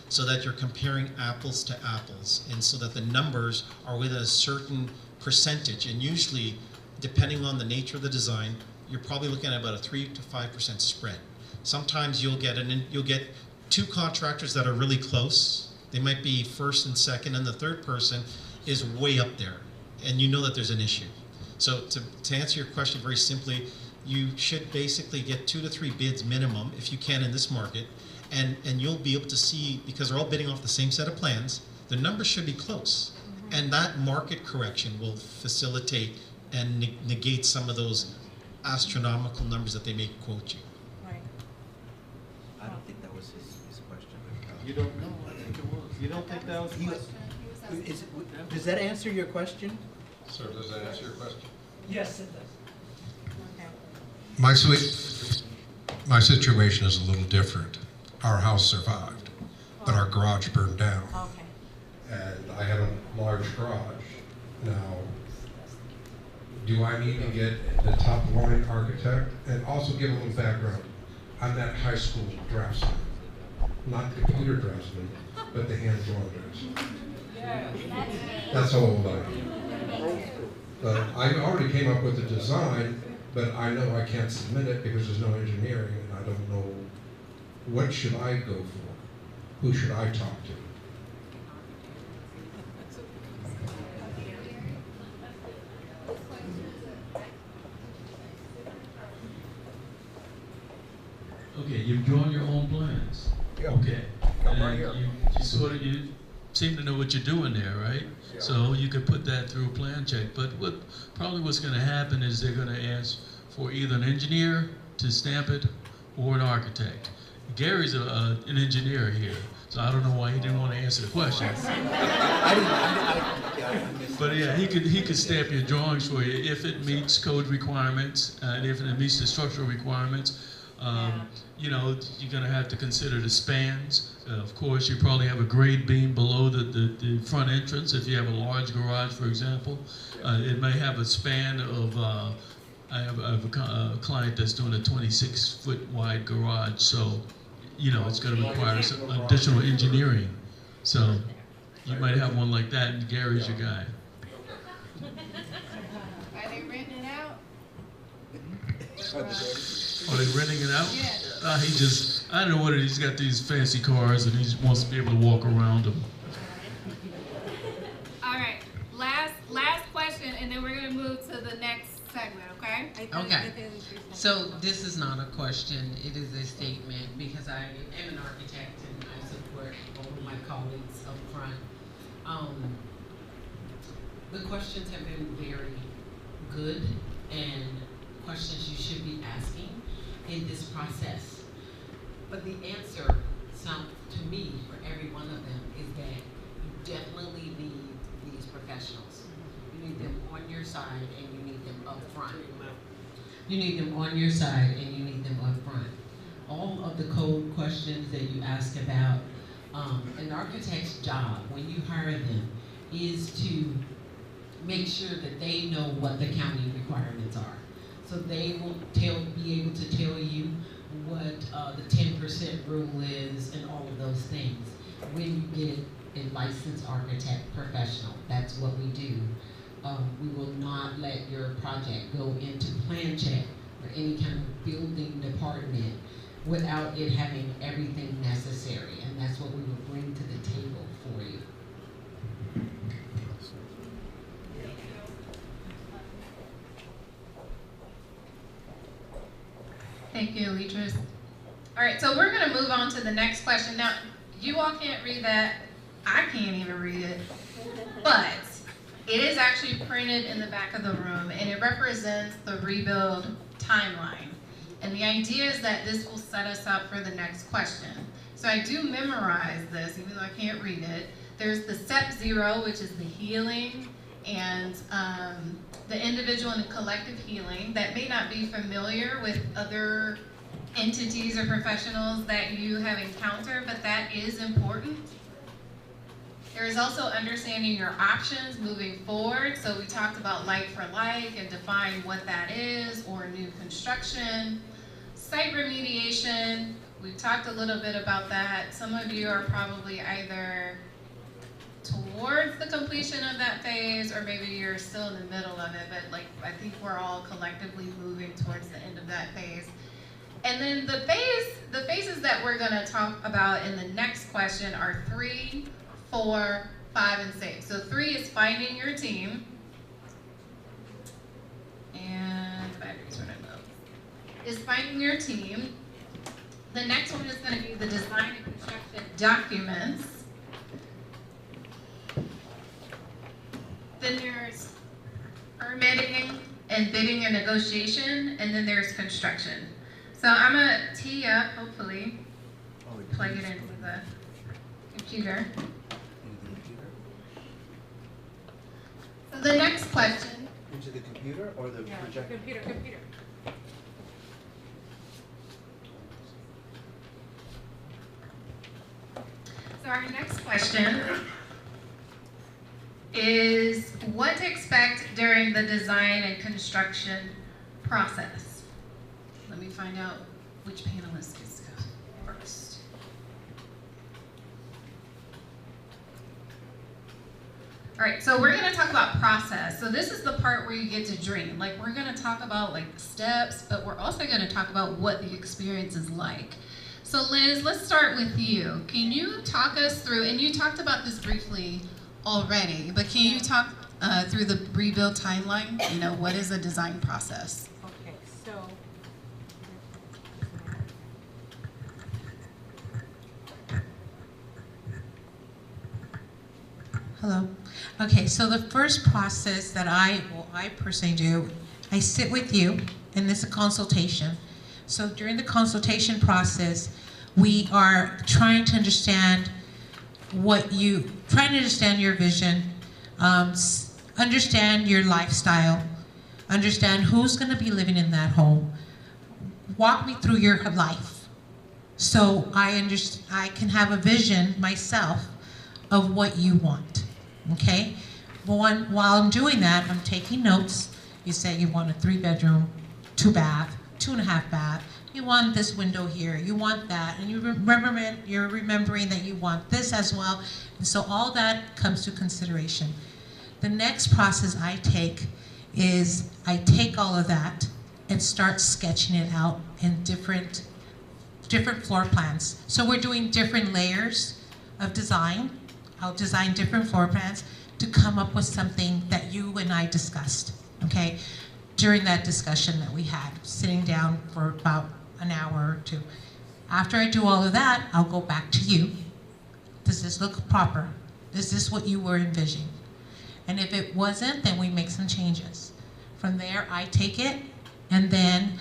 So that you're comparing apples to apples, and so that the numbers are within a certain percentage. And usually, depending on the nature of the design, you're probably looking at about a 3 to 5% spread. Sometimes you'll get two contractors that are really close. They might be first and second, and the third person is way up there, and you know that there's an issue. So to answer your question very simply, you should basically get 2 to 3 bids minimum, if you can in this market, and you'll be able to see, because they're all bidding off the same set of plans, the numbers should be close. And that market correction will facilitate and negate some of those astronomical numbers that they may quote you. Right. I don't think that was his question. You don't know? I think it was. You don't think that was the question? Does that answer your question? Sir, does that answer your question? Yes, it does. My situation is a little different. Our house survived, but our garage burned down. Okay. And I have a large garage. Now, do I need to get the top line architect? And also give a little background. I'm that high school draftsman, not computer draftsman, but the hand-drawn draftsman. That's how old I am. I already came up with the design, but I know I can't submit it because there's no engineering, and I don't know what should I go for? Who should I talk to? Okay, you've drawn your own plans. Yeah. Okay. Come right And here. you seem to know what you're doing there, right? Yeah. So you could put that through a plan check. But what's going to happen is they're going to ask for either an engineer to stamp it or an architect. Gary's an engineer here, so I don't know why he didn't want to answer the question. But yeah, he could stamp your drawings for you if it meets code requirements and if it meets the structural requirements. You know, you're going to have to consider the spans. Of course, you probably have a grade beam below the front entrance if you have a large garage, for example. It may have a span of, I have a client that's doing a 26-foot wide garage, so, you know, it's going to require some additional engineering. So you might have one like that, and Gary's your guy. Are they renting it out? Are they renting it out? Yeah. I don't know what it is. He's got these fancy cars and he just wants to be able to walk around them. All right, last question, and then we're gonna move to the next segment, okay? Okay, so this is not a question, it is a statement, because I am an architect and I support all of my colleagues up front. The questions have been very good and questions you should be asking in this process. But the answer, to me, for every one of them, is that you definitely need these professionals. You need them on your side and you need them up front. You need them on your side and you need them up front. All of the code questions that you ask about, an architect's job when you hire them is to make sure that they know what the county requirements are. So they will be able to tell you what the 10% rule is and all of those things. When you get a licensed architect professional, that's what we do. We will not let your project go into plan check or any kind of building department without it having everything necessary. And that's what we will bring to the table for you. Thank you, Elitris. All right, so we're gonna move on to the next question. Now, you all can't read that. I can't even read it. But it is actually printed in the back of the room, and it represents the rebuild timeline. And the idea is that this will set us up for the next question. So I do memorize this, even though I can't read it. There's the step 0, which is the healing and the individual and collective healing that may not be familiar with other entities or professionals that you have encountered, but that is important. There is also understanding your options moving forward. So we talked about like for like and define what that is, or new construction. Site remediation, we've talked a little bit about that. Some of you are probably either towards the completion of that phase, or maybe you're still in the middle of it, but like I think we're all collectively moving towards the end of that phase. And then the phases that we're gonna talk about in the next question are 3, 4, 5, and 6. So 3 is finding your team. And the battery's running low. Is finding your team. The next one is gonna be the design and construction documents. Then there's permitting and bidding and negotiation, and then there's construction. So I'm gonna tee up, hopefully, plug it into the computer. So the next question. Into the computer or the projector? Computer. So our next question is what to expect during the design and construction process. Let me find out which panelist gets to go first. All right, so we're gonna talk about process. So this is the part where you get to dream. Like we're gonna talk about like the steps, but we're also gonna talk about what the experience is like. So Liz, let's start with you. Can you talk us through, and you talked about this briefly already, but can you talk through the rebuild timeline? You know, what is a design process? Okay, so hello. Okay, so the first process that I personally do, I sit with you, and this is a consultation. So during the consultation process, we are trying to understand understand your vision, understand your lifestyle, understand who's going to be living in that home. Walk me through your life, so I can have a vision myself of what you want. Okay. While I'm doing that, I'm taking notes. You say you want a 3-bedroom, 2-bath, 2.5 bath. You want this window here, you want that, and you're remembering that you want this as well. And so all that comes to consideration. The next process I take is I take all of that and start sketching it out in different floor plans. So we're doing different layers of design. I'll design different floor plans to come up with something that you and I discussed, okay? During that discussion that we had, sitting down for about an hour or 2. After I do all of that, I'll go back to you. Does this look proper? Is this what you were envisioning? And if it wasn't, then we make some changes. From there, I take it, and then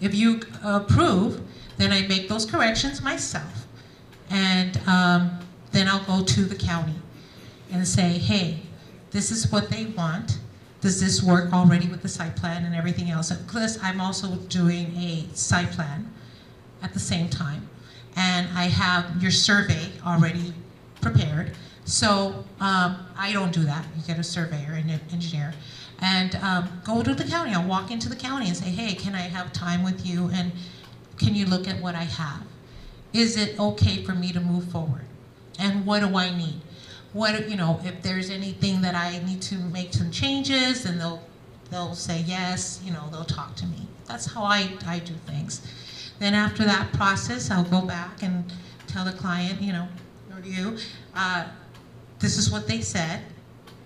if you approve, then I make those corrections myself. And then I'll go to the county and say, hey, this is what they want. Does this work already with the site plan and everything else? Because I'm also doing a site plan at the same time. And I have your survey already prepared. So I don't do that. You get a surveyor and an engineer. And go to the county. I'll walk into the county and say, hey, can I have time with you? And can you look at what I have? Is it okay for me to move forward? And what do I need? What, you know, if there's anything that I need to make some changes, then they'll say yes, you know, they'll talk to me. That's how I do things. Then after that process, I'll go back and tell the client, you know, or you, this is what they said,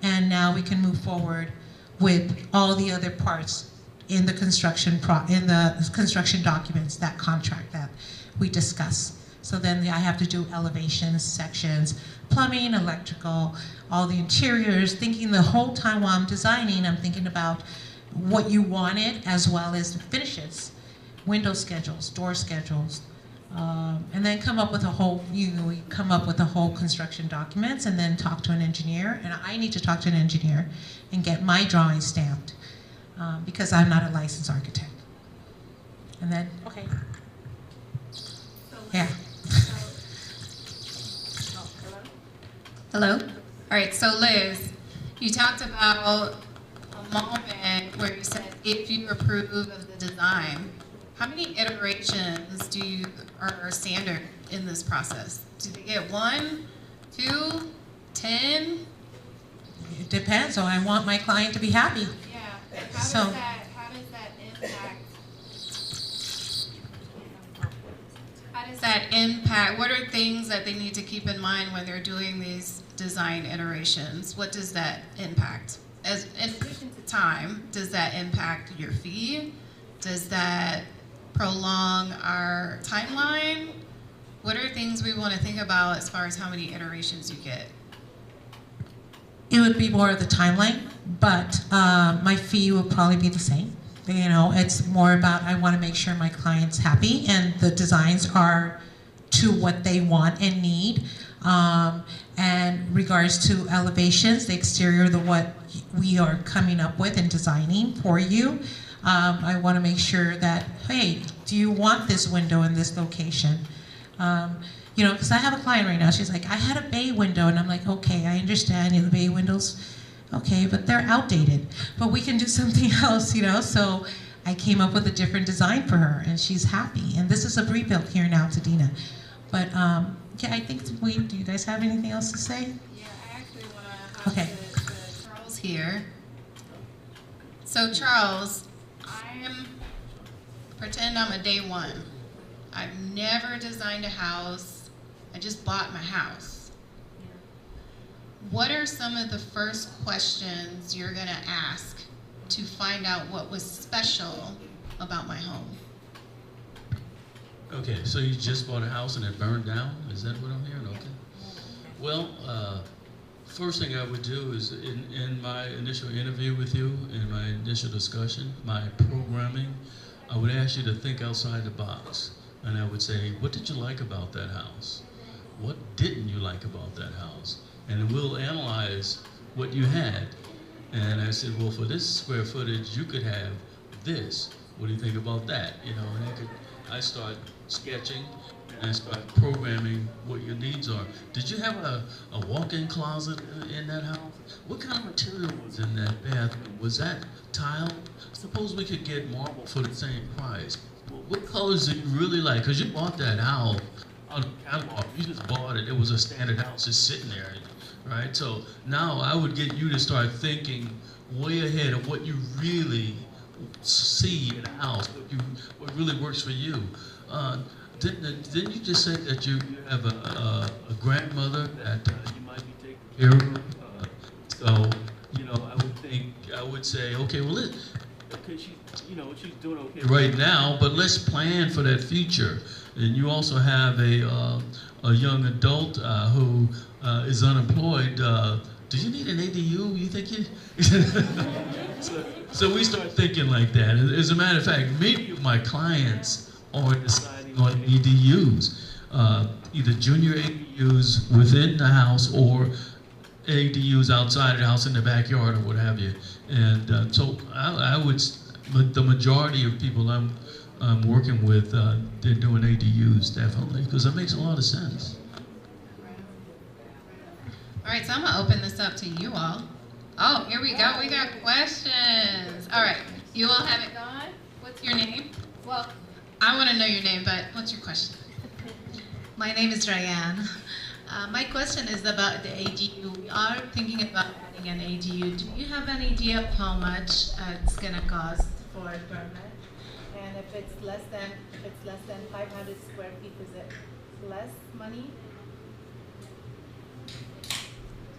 and now we can move forward with all the other parts in the construction documents, that contract that we discuss. So then I have to do elevations, sections, plumbing, electrical, all the interiors, thinking the whole time while I'm designing, I'm thinking about what you wanted as well as the finishes, window schedules, door schedules, And then come up with a whole, we come up with a whole construction documents and then talk to an engineer. And I need to talk to an engineer and get my drawings stamped because I'm not a licensed architect. And then, okay. Yeah. Hello? All right, so Liz, you talked about a moment where you said if you approve of the design. How many iterations are standard in this process? Do they get 1, 2, 10? It depends. So I want my client to be happy. Yeah. So, How does that impact? What are things that they need to keep in mind when they're doing these design iterations? What does that impact? As in addition to time, does that impact your fee? Does that prolong our timeline? What are things we want to think about as far as how many iterations you get? it would be more of the timeline, but my fee would probably be the same. You know, it's more about I want to make sure my client's happy and the designs are to what they want and need. And regards to elevations, the exterior, what we are coming up with and designing for you, I want to make sure that, hey, do you want this window in this location? You know, because I have a client right now, she's like, I had a bay window, and I'm like, okay, I understand, the bay windows, okay, but they're outdated. But we can do something else, you know, so I came up with a different design for her, and she's happy. And this is a rebuild here in Altadena. But, yeah, I think do you guys have anything else to say? Yeah, I actually want to to Charles here. So Charles, pretend I'm a day one. I've never designed a house. I just bought my house. What are some of the first questions you're gonna ask to find out what was special about my home? Okay, so you just bought a house and it burned down? Is that what I'm hearing? Okay. Well, first thing I would do is in my initial interview with you, in my initial discussion, my programming, I would ask you to think outside the box. And I would say, what did you like about that house? What didn't you like about that house? And we'll analyze what you had. And I said, well, for this square footage, you could have this. What do you think about that? You know, and I start sketching and I start programming what your needs are. Did you have a walk-in closet in that house? What kind of material was in that bathroom? Was that tile? Suppose we could get marble for the same price. What colors do you really like? Because you bought that house out of the catalog. You just bought it. It was a standard house just sitting there, right? So now I would get you to start thinking way ahead of what you really see in a house, what really works for you. Didn't you just say that you have a grandmother that you might be taking care of? So, you know, I would say, okay, well, okay, she's doing okay right now, but let's plan for that future. And you also have a young adult who is unemployed. Do you need an ADU? You think you? So we start thinking like that. As a matter of fact, many of my clients are deciding on ADUs, either junior ADUs within the house or ADUs outside the house in the backyard or what have you. And so I would, but the majority of people I'm working with, they're doing ADUs definitely, because that makes a lot of sense. All right, so I'm gonna open this up to you all. Oh, here we go, we got questions. All right, you all have it going? What's your name? Well, I wanna know your name, but what's your question? My name is Ryan. My question is about the ADU. We are thinking about adding an ADU. Do you have an idea of how much it's gonna cost for a permit? And if it's less than 500 square feet, is it less money?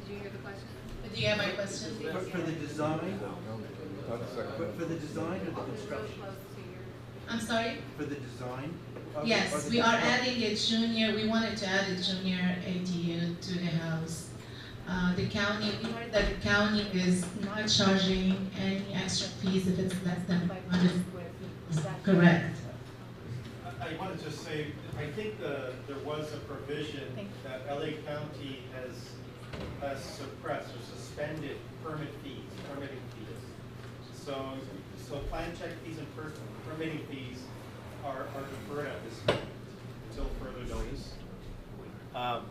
Did you hear the question? Do you have my question? For the design? For the design or the construction? I'm sorry? For the design? Yes, we are adding a junior, we wanted to add a junior ADU to the house. The county, we heard that the county is not charging any extra fees if it's less than 500 square feet. Is that correct? I want to just say, I think there was a provision that LA County has suppressed or suspended permitting fees. So plan check fees and permitting fees are deferred at this time until further notice.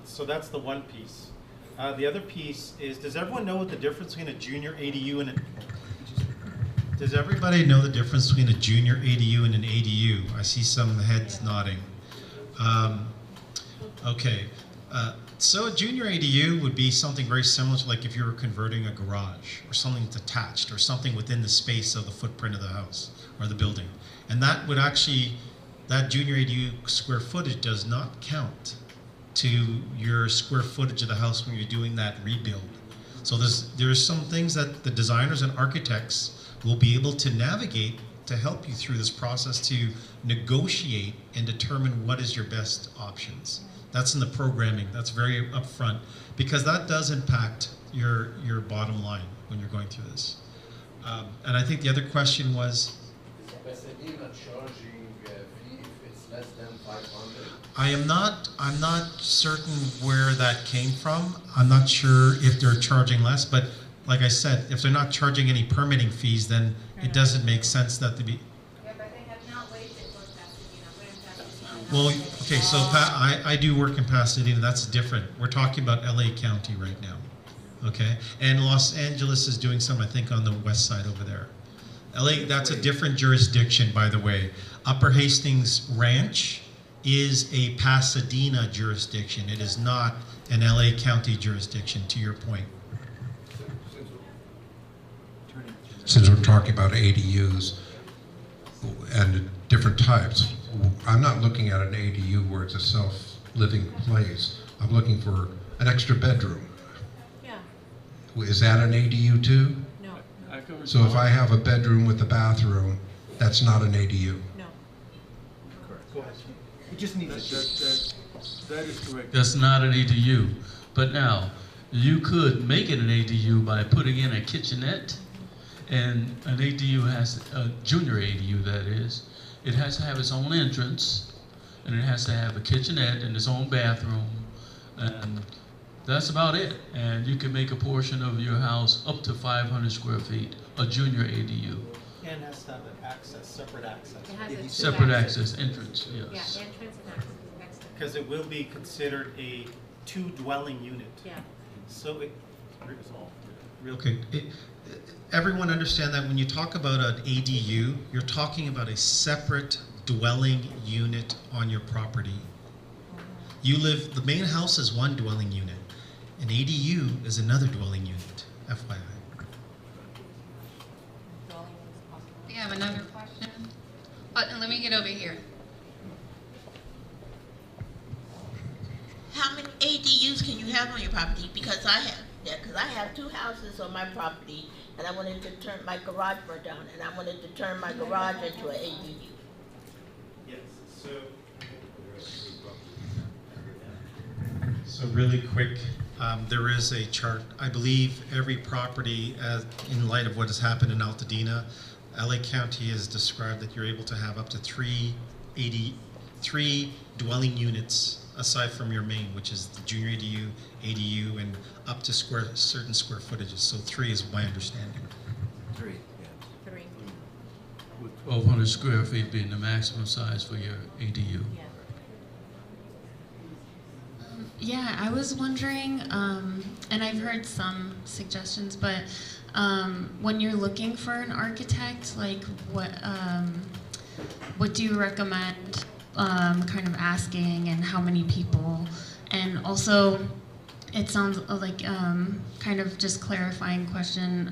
So that's the one piece. The other piece is, does everyone know what the difference between a junior ADU and does everybody know the difference between a junior ADU and an ADU? I see some heads nodding. Okay. So a junior ADU would be something very similar to like if you were converting a garage or something that's attached or something within the space of the footprint of the house or the building. And that would actually, that junior ADU square footage does not count to your square footage of the house when you're doing that rebuild. So there's some things that the designers and architects will be able to navigate to help you through this process to negotiate and determine what is your best options. That's in the programming, that's very upfront, because that does impact your bottom line when you're going through this. And I think the other question was? Is Pasadena charging a fee if it's less than 500? I'm not certain where that came from. I'm not sure if they're charging less, but like I said, if they're not charging any permitting fees, then it doesn't make sense that to be. Yeah, but they have not waived it for Pasadena. We're in Pasadena. Well, okay, so I do work in Pasadena. That's different. We're talking about LA County right now, okay? And Los Angeles is doing some, I think, on the west side over there. LA, that's a different jurisdiction, by the way. Upper Hastings Ranch is a Pasadena jurisdiction. It is not an LA County jurisdiction, to your point. Since we're talking about ADUs and different types, I'm not looking at an ADU where it's a self-living place. I'm looking for an extra bedroom. Yeah. Is that an ADU too? No. So if I have a bedroom with a bathroom, that's not an ADU? No. Go ahead. You just need that is correct. That's not an ADU. But now, you could make it an ADU by putting in a kitchenette, and an ADU has, a junior ADU that is, it has to have its own entrance, and it has to have a kitchenette and its own bathroom, and that's about it. And you can make a portion of your house up to 500 square feet, a junior ADU. And has to have an access, separate access. It has Separate access, entrance, yes. Yeah, entrance and access. Because it will be considered a two-dwelling unit. Yeah. So it, real Okay. Everyone understand that when you talk about an ADU, you're talking about a separate dwelling unit on your property. You live, the main house is one dwelling unit. An ADU is another dwelling unit, FYI. We have another question. But let me get over here. How many ADUs can you have on your property? Because I have 2 houses on my property, and I wanted to turn my garage burned down, and I wanted to turn my garage into an ADU. Yes. So really quick, there is a chart. I believe every property, in light of what has happened in Altadena, LA County has described that you're able to have up to 3 dwelling units aside from your main, which is the junior ADU, ADU, and up to certain square footages. So 3 is my understanding. 3, yeah. 3. With 1,200 square feet being the maximum size for your ADU. Yeah, I was wondering, and I've heard some suggestions, but when you're looking for an architect, like what do you recommend kind of asking, and how many people? And also, it sounds like kind of just clarifying question.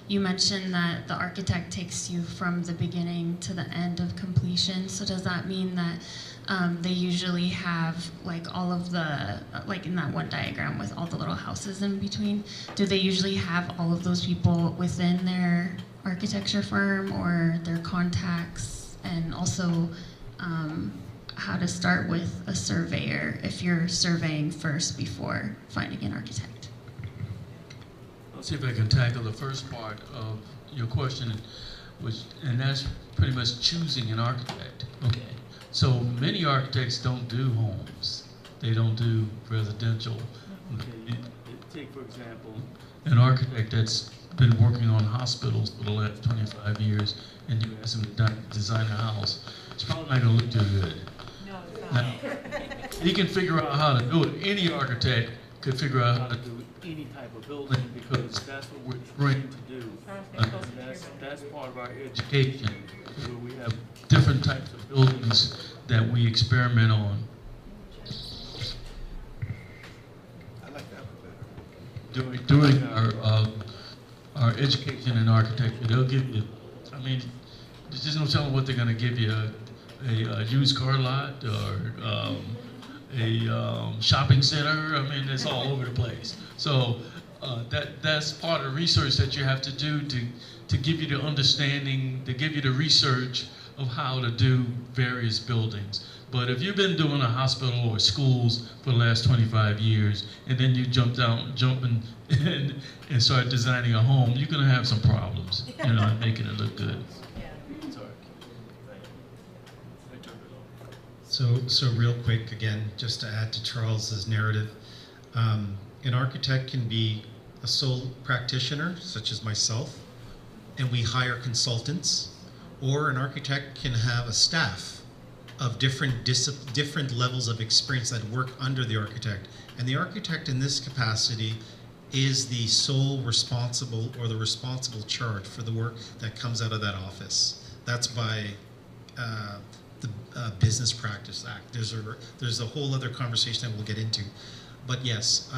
You mentioned that the architect takes you from the beginning to the end of completion. So does that mean that they usually have like all of the, like in that one diagram with all the little houses in between, do they usually have all of those people within their architecture firm or their contacts? And also how to start with a surveyor if you're surveying first before finding an architect? Let's see if I can tackle the first part of your question, and that's pretty much choosing an architect. Okay. So many architects don't do homes. They don't do residential. Take, for example, an architect that's been working on hospitals for the last 25 years, and you ask him to design a house, it's probably not going to look too good. No, it's Now, he can figure out how to do it. Any architect could figure out how to do any type of building because that's what we're trained to do. That's part of our education, where we have different types of buildings that we experiment on. During our education in architecture, they'll give you, I mean, there's just no telling what they're going to give you, a used car lot or a shopping center. I mean, it's all over the place. So that's part of the research that you have to do to give you the understanding, to give you the research of how to do various buildings. But if you've been doing a hospital or schools for the last 25 years, and then you jump in and start designing a home, you're going to have some problems, you know, and making it look good. So real quick, again, just to add to Charles's narrative, an architect can be a sole practitioner, such as myself, and we hire consultants, or an architect can have a staff of different levels of experience that work under the architect. And the architect in this capacity is the sole responsible or the responsible charge for the work that comes out of that office. That's by the Business Practice Act. There's a whole other conversation that we'll get into. But yes,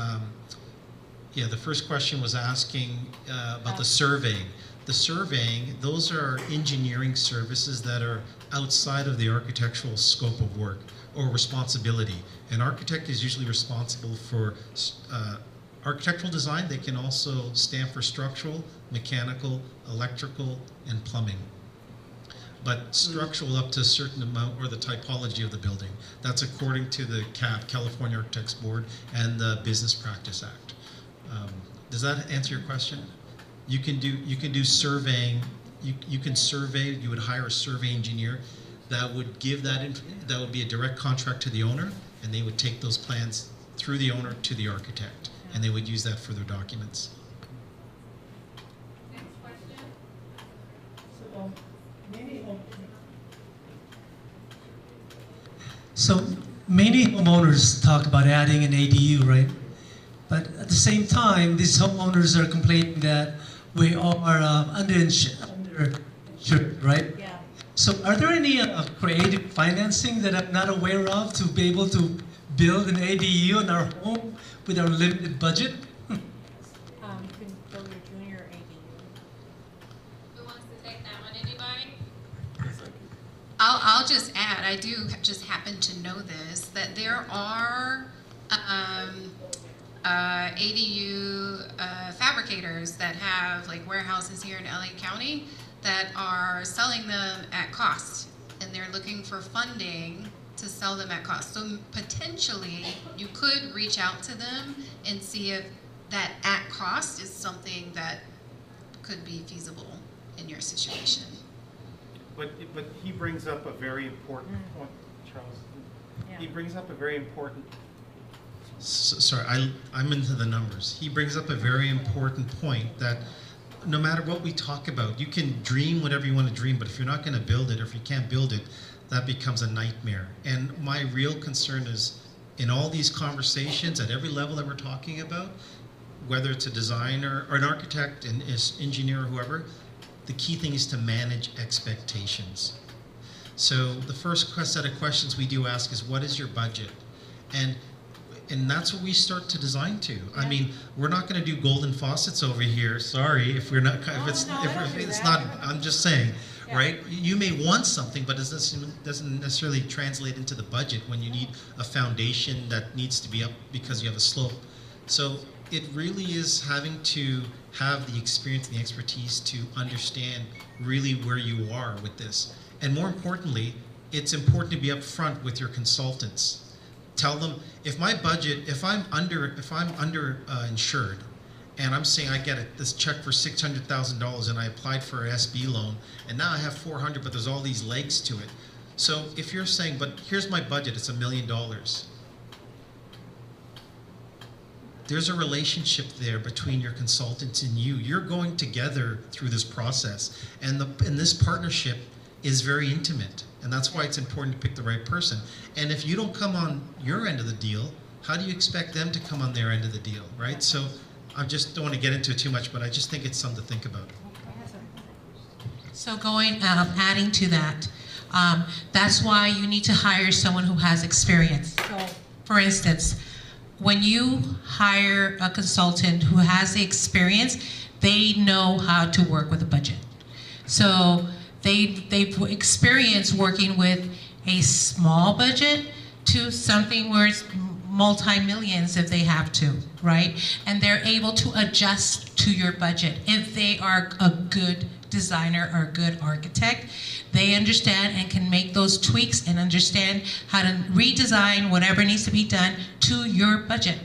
yeah, the first question was asking about the surveying. The surveying, those are engineering services that are outside of the architectural scope of work or responsibility. An architect is usually responsible for architectural design. They can also stand for structural, mechanical, electrical, and plumbing. But structural up to a certain amount, or the typology of the building. That's according to the CAB, California Architects Board, and the Business Practice Act. Does that answer your question? You can do surveying. You can survey. You would hire a survey engineer that would give that would be a direct contract to the owner, and they would take those plans through the owner to the architect, and they would use that for their documents. Next question. So many homeowners talk about adding an ADU, right? But at the same time, these homeowners are complaining that we are underinsured, right? Yeah. So are there any creative financing that I'm not aware of to be able to build an ADU in our home with our limited budget? You can build your junior ADU. Who wants to take that one? Anybody? I'll just add, I do just happen to know this, that there are ADU fabricators that have like warehouses here in LA County that are selling them at cost, and they're looking for funding to sell them at cost. So potentially you could reach out to them and see if that at cost is something that could be feasible in your situation. But he brings up a very important point, Charles. Yeah. He brings up a very important. Sorry, I'm into the numbers. He brings up a very important point that no matter what we talk about, you can dream whatever you want to dream, but if you're not going to build it, or if you can't build it, that becomes a nightmare. And my real concern is in all these conversations at every level that we're talking about, whether it's a designer or an architect, an engineer, or whoever, the key thing is to manage expectations. So the first set of questions we do ask is, what is your budget? And that's what we start to design to. Yeah. I mean, we're not going to do golden faucets over here. Sorry, if we're not. If it's not. I'm just saying, yeah. Right? You may want something, but it doesn't necessarily translate into the budget when you need a foundation that needs to be up because you have a slope. So it really is having to have the experience and the expertise to understand really where you are with this. And more importantly, it's important to be upfront with your consultants. Tell them, if my budget, if I'm under insured, and I'm saying I get this check for $600,000 and I applied for an SB loan, and now I have $400,000, but there's all these legs to it. So if you're saying, but here's my budget, it's $1 million. There's a relationship there between your consultants and you. You're going together through this process. And this partnership is very intimate. And that's why it's important to pick the right person. And if you don't come on your end of the deal, how do you expect them to come on their end of the deal, right? So I just don't want to get into it too much, but I just think it's something to think about. So adding to that, that's why you need to hire someone who has experience. So, for instance, when you hire a consultant who has the experience, they know how to work with a budget. So they've experienced working with a small budget to something where it's multi-millions if they have to, right? And they're able to adjust to your budget. If they are a good designer or a good architect, they understand and can make those tweaks and understand how to redesign whatever needs to be done to your budget.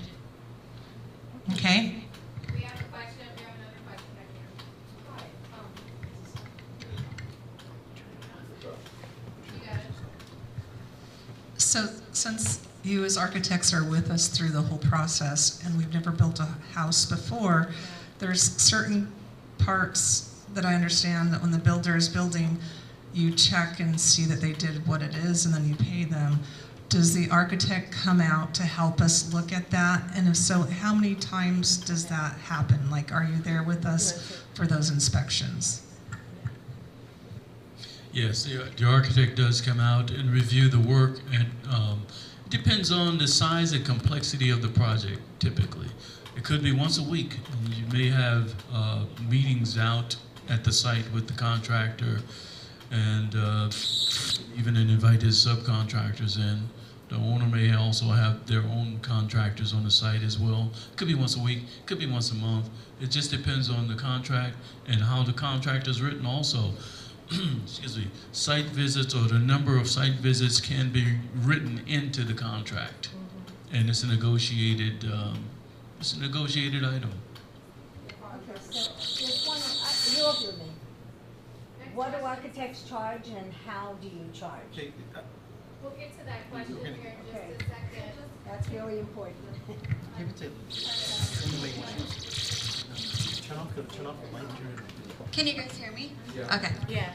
Okay? We have a question. We have another question back here. You got it. So since you as architects are with us through the whole process and we've never built a house before, there's certain parts that I understand that when the builder is building, you check and see that they did what it is and then you pay them. Does the architect come out to help us look at that? And if so, how many times does that happen? Like, are you there with us for those inspections? Yes, the architect does come out and review the work, and it depends on the size and complexity of the project, typically. It could be once a week, and you may have meetings out at the site with the contractor, and even invite his subcontractors in. The owner may also have their own contractors on the site as well. Could be once a week, could be once a month. It just depends on the contract and how the contract is written also. Excuse me, site visits or the number of site visits can be written into the contract. And it's a negotiated item. Okay, so there's one, you're with me. What do architects charge and how do you charge? We'll get to that question here in just a second. That's really important. Give it to turn off the light. Can you guys hear me? Yeah. Okay. Yeah.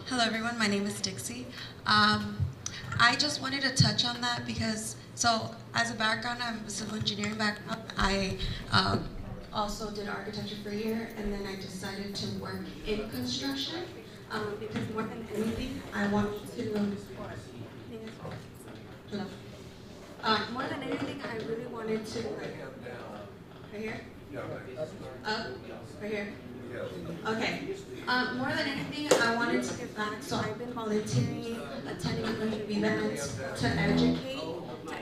Hello everyone, my name is Dixie. I just wanted to touch on that because, so as a background, I'm a civil engineering background. I also did architecture for a year and then I decided to work in construction because more than anything, I wanted to, more than anything, I really wanted to, right here? Right here? Okay. More than anything, I wanted to give back. So I've been volunteering, attending a bunch of events to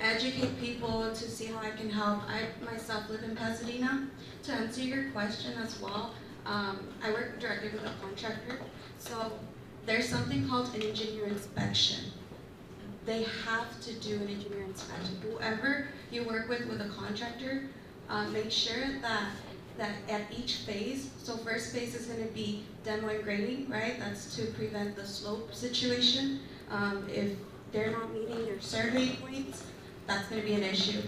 educate people, to see how I can help. I myself live in Pasadena. To answer your question as well, I work directly with a contractor. So there's something called an engineer inspection. They have to do an engineer inspection. Whoever you work with a contractor, make sure that at each phase, so first phase is going to be demo and grading, right? That's to prevent the slope situation. If they're not meeting their survey points, that's going to be an issue.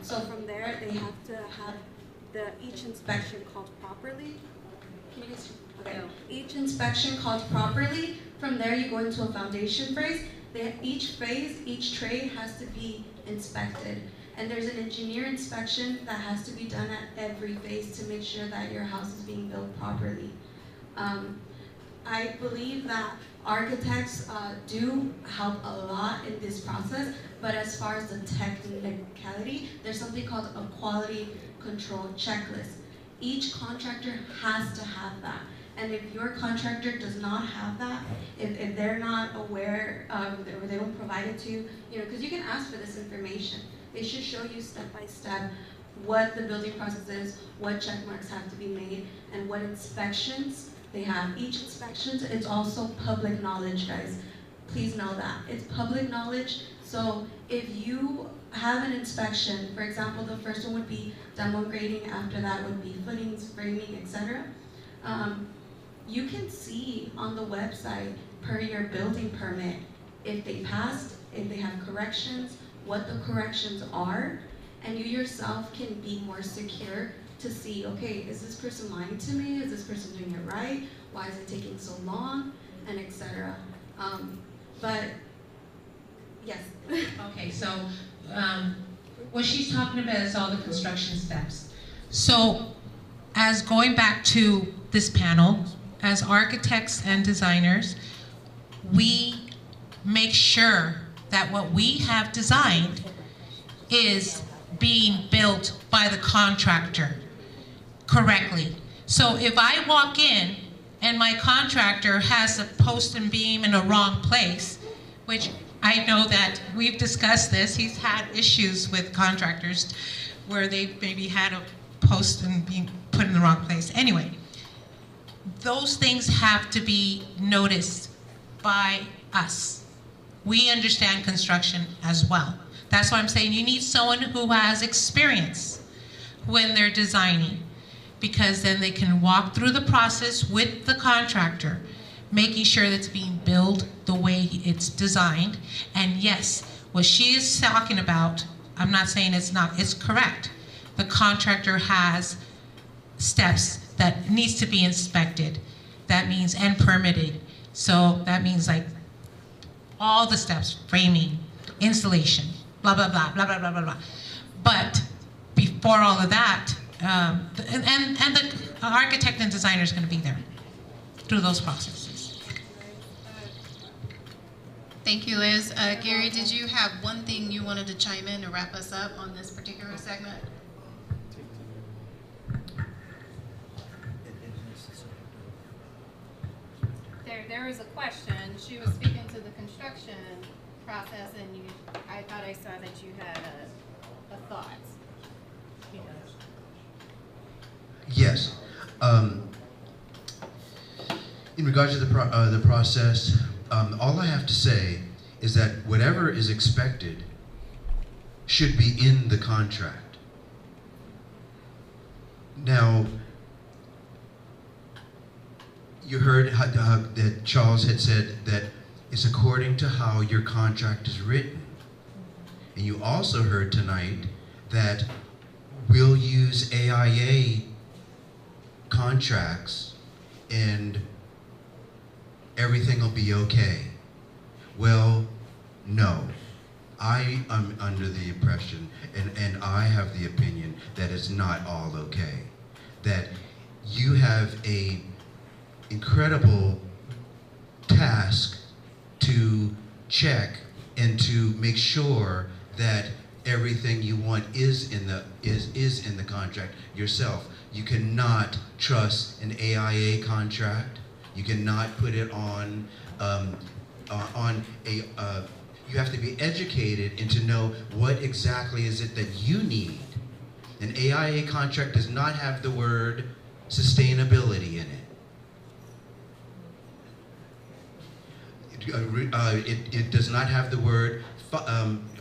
So from there, they have to have each inspection called properly. Can you guys, okay. Each inspection called properly. From there, you go into a foundation phase. Each phase, each tray has to be inspected. And there's an engineer inspection that has to be done at every phase to make sure that your house is being built properly. I believe that architects do help a lot in this process, but as far as the technicality, there's something called a quality control checklist. Each contractor has to have that. And if your contractor does not have that, if they're not aware, or they don't provide it to you, because you can ask for this information. They should show you step by step what the building process is, what check marks have to be made, and what inspections they have. Each inspection, it's also public knowledge, guys. Please know that. It's public knowledge, so if you have an inspection, for example, the first one would be demo grading, after that would be footings, framing, etc. You can see on the website, per your building permit, if they passed, if they have corrections, what the corrections are, and you yourself can be more secure to see, okay, is this person lying to me? Is this person doing it right? Why is it taking so long? And etc. But yes. Okay, so what she's talking about is all the construction steps. So as going back to this panel, as architects and designers, we make sure that what we have designed is being built by the contractor correctly. So if I walk in and my contractor has a post and beam in a wrong place, which I know that we've discussed this, he's had issues with contractors where they maybe had a post and beam put in the wrong place. Anyway, those things have to be noticed by us. We understand construction as well. That's why I'm saying you need someone who has experience when they're designing, because then they can walk through the process with the contractor, making sure that it's being built the way it's designed. And yes, what she is talking about, I'm not saying it's not, it's correct. The contractor has steps that needs to be inspected. That means, and permitted. So that means like all the steps, framing, installation, blah, blah, blah, blah, blah, blah, blah, blah. But before all of that, and the architect and designer is going to be there through those processes. Thank you, Liz. Gary, did you have one thing you wanted to chime in to wrap us up on this particular segment? There was a question. She was speaking to the construction process, and I thought I saw that you had a thought. Yes. In regards to the process, all I have to say is that whatever is expected should be in the contract. Now, you heard that Charles had said that it's according to how your contract is written. And you also heard tonight that we'll use AIA contracts and everything will be okay. Well, no. I am under the impression, and I have the opinion that it's not all okay. That you have a incredible task to check and to make sure that everything you want is in the contract yourself. You cannot trust an AIA contract. You cannot put it on you have to be educated and to know what exactly is it that you need. An AIA contract does not have the word sustainability in it. It does not have the word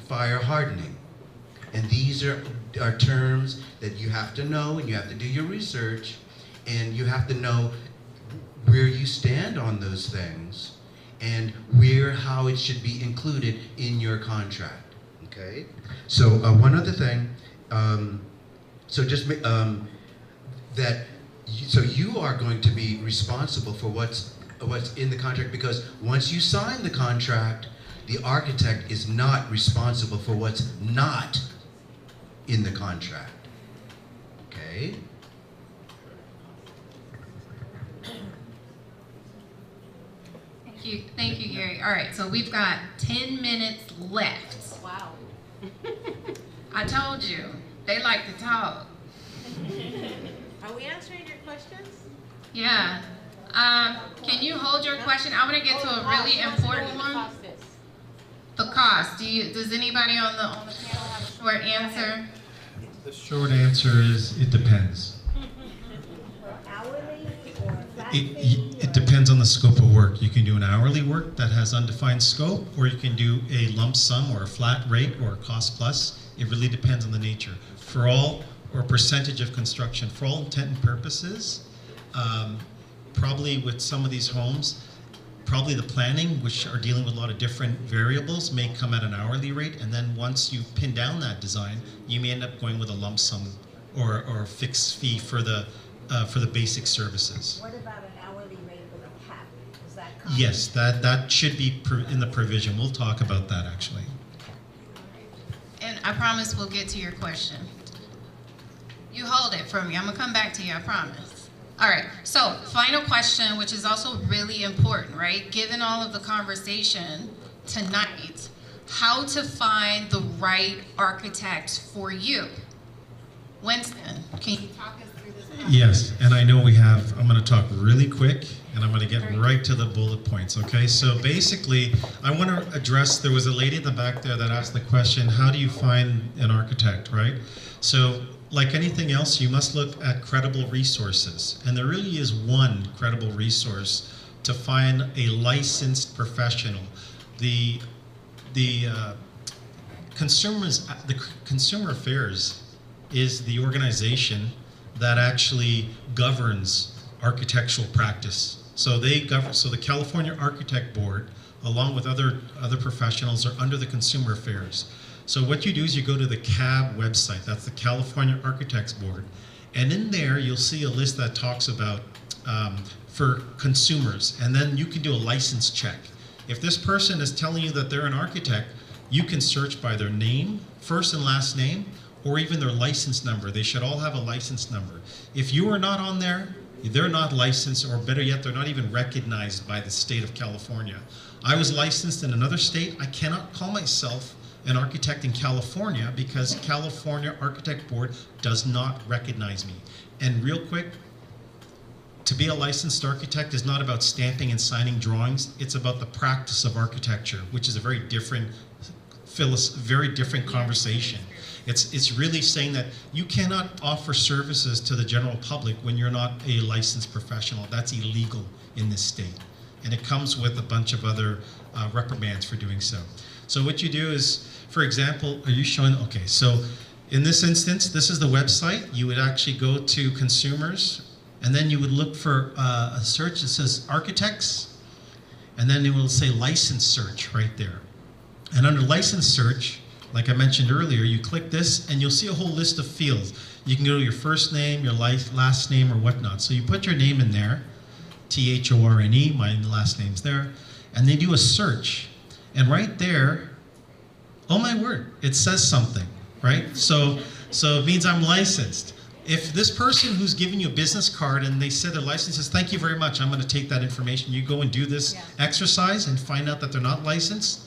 fire hardening. And these are terms that you have to know, and you have to do your research, and you have to know where you stand on those things and how it should be included in your contract. Okay? So one other thing, so you are going to be responsible for what's in the contract, because once you sign the contract, the architect is not responsible for what's not in the contract. Okay? Thank you, Gary. All right, so we've got 10 minutes left. Wow. I told you, they like to talk. Are we answering your questions? Yeah. Can you hold your question? I want to get to a really important one. The cost. Does anybody on the panel have a short answer? The short answer is it depends. It depends on the scope of work. You can do an hourly work that has undefined scope, or you can do a lump sum or a flat rate or a cost plus. It really depends on the nature. For all, or percentage of construction, for all intent and purposes, probably with some of these homes, probably the planning, which are dealing with a lot of different variables, may come at an hourly rate, and then once you pin down that design, you may end up going with a lump sum or a fixed fee for the basic services. What about an hourly rate with a cap? Is that common? Yes, that should be in the provision. We'll talk about that actually. And I promise we'll get to your question. You hold it for me. I'm gonna come back to you, I promise. All right, so final question, which is also really important, right? Given all of the conversation tonight, how to find the right architect for you. Winston, can you talk us through this process? Yes, and I know I'm going to talk really quick, and I'm going to get right to the bullet points, okay? So basically, I want to address, there was a lady in the back there that asked the question, how do you find an architect, right? So, like anything else, you must look at credible resources, and there really is one credible resource to find a licensed professional. The Consumer Affairs is the organization that actually governs architectural practice. So the California Architect Board, along with other professionals, are under the Consumer Affairs. So what you do is you go to the CAB website, that's the California Architects Board, and in there you'll see a list that talks about for consumers, and then you can do a license check. If this person is telling you that they're an architect, you can search by their name, first and last name, or even their license number. They should all have a license number. If you are not on there, they're not licensed, or better yet, they're not even recognized by the state of California. I was licensed in another state. I cannot call myself an architect in California because California Architect Board does not recognize me. And real quick, to be a licensed architect is not about stamping and signing drawings. It's about the practice of architecture, which is a very different conversation. It's really saying that you cannot offer services to the general public when you're not a licensed professional. That's illegal in this state. And it comes with a bunch of other reprimands for doing so. So what you do is, for example, are you showing, okay, so in this instance, this is the website. You would actually go to consumers, and then you would look for a search that says architects, and then it will say license search right there. And under license search, like I mentioned earlier, you click this and you'll see a whole list of fields. You can go to your first name, your last name, or whatnot. So you put your name in there, T-H-O-R-N-E, my last name's there, and they do a search. And right there, oh my word, it says something, right? So it means I'm licensed. If this person who's giving you a business card and they said their license says, thank you very much, I'm going to take that information, you go and do this exercise and find out that they're not licensed,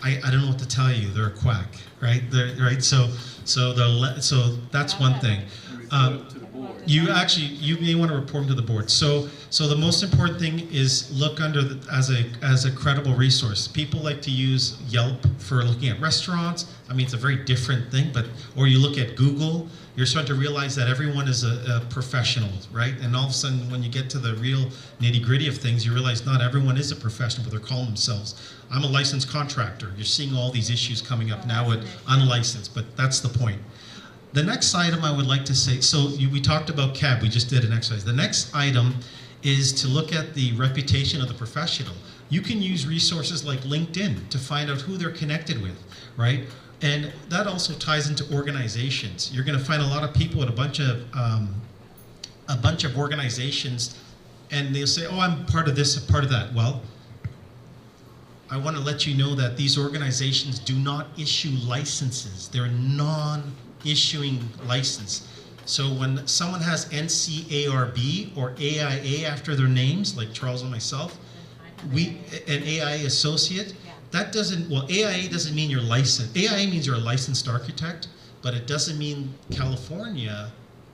I don't know what to tell you. They're a quack, right? Right. So that's one thing. You may want to report them to the board. So the most important thing is look under as a credible resource. People like to use Yelp for looking at restaurants. I mean, it's a very different thing, or you look at Google. You're starting to realize that everyone is a professional, right? And all of a sudden, when you get to the real nitty-gritty of things, you realize not everyone is a professional, but they're calling themselves. I'm a licensed contractor. You're seeing all these issues coming up now with unlicensed, but that's the point. The next item I would like to say, we talked about CAB, we just did an exercise. The next item is to look at the reputation of the professional. You can use resources like LinkedIn to find out who they're connected with, right? And that also ties into organizations. You're going to find a lot of people at a bunch of organizations, and they'll say, oh, I'm part of this, part of that. Well, I want to let you know that these organizations do not issue licenses. They're non-issuing license. So when someone has NCARB or AIA after their names, like Charles and myself, an AIA associate, that doesn't, well, AIA doesn't mean you're licensed. AIA means you're a licensed architect, but it doesn't mean California,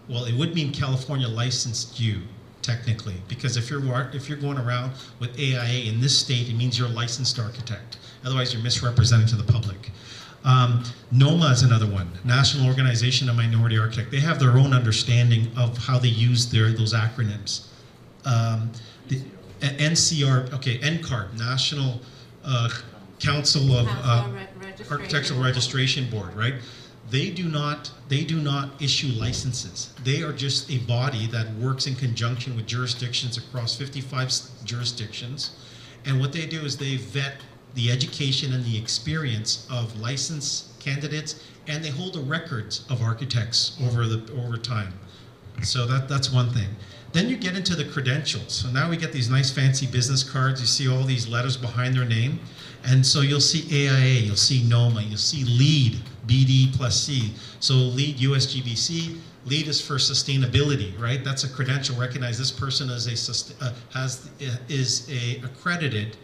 well, it would mean California licensed you, technically, because if you're going around with AIA in this state, it means you're a licensed architect. Otherwise, you're misrepresenting to the public. NOMA is another one, National Organization of Minority Architects. They have their own understanding of how they use those acronyms. The NCARB, National Council of Architectural Registration Board, right? They do not issue licenses. They are just a body that works in conjunction with jurisdictions across 55 jurisdictions, And what they do is they vet the education and the experience of licensed candidates, and they hold the records of architects over time. So that's one thing. Then you get into the credentials. So now we get these nice fancy business cards. You see all these letters behind their name. And so you'll see AIA, you'll see NOMA, you'll see LEED, BD plus C. So LEED USGBC, LEED is for sustainability, right? That's a credential. Recognize this person is accredited,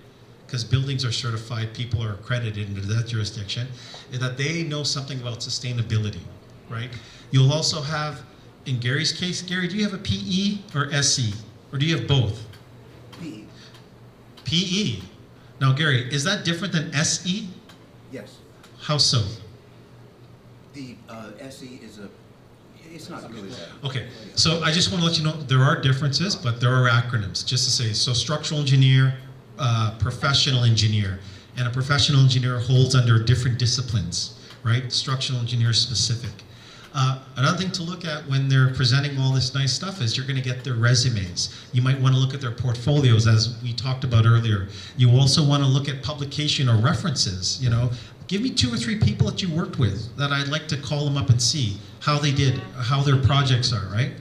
because buildings are certified, people are accredited into that jurisdiction, that they know something about sustainability, right? You'll also have, in Gary's case, Gary, do you have a PE or SE? Or do you have both? PE. PE. Now, Gary, is that different than SE? Yes. How so? The SE is it's not really that. Okay, so I just want to let you know there are differences, but there are acronyms, just to say. So structural engineer, professional engineer, and a professional engineer holds under different disciplines, right? Structural engineer specific. Another thing to look at when they're presenting all this nice stuff is you're going to get their resumes. You might want to look at their portfolios, as we talked about earlier. You also want to look at publication or references. You know, give me 2 or 3 people that you worked with that I'd like to call them up and see how they did, how their projects are, right?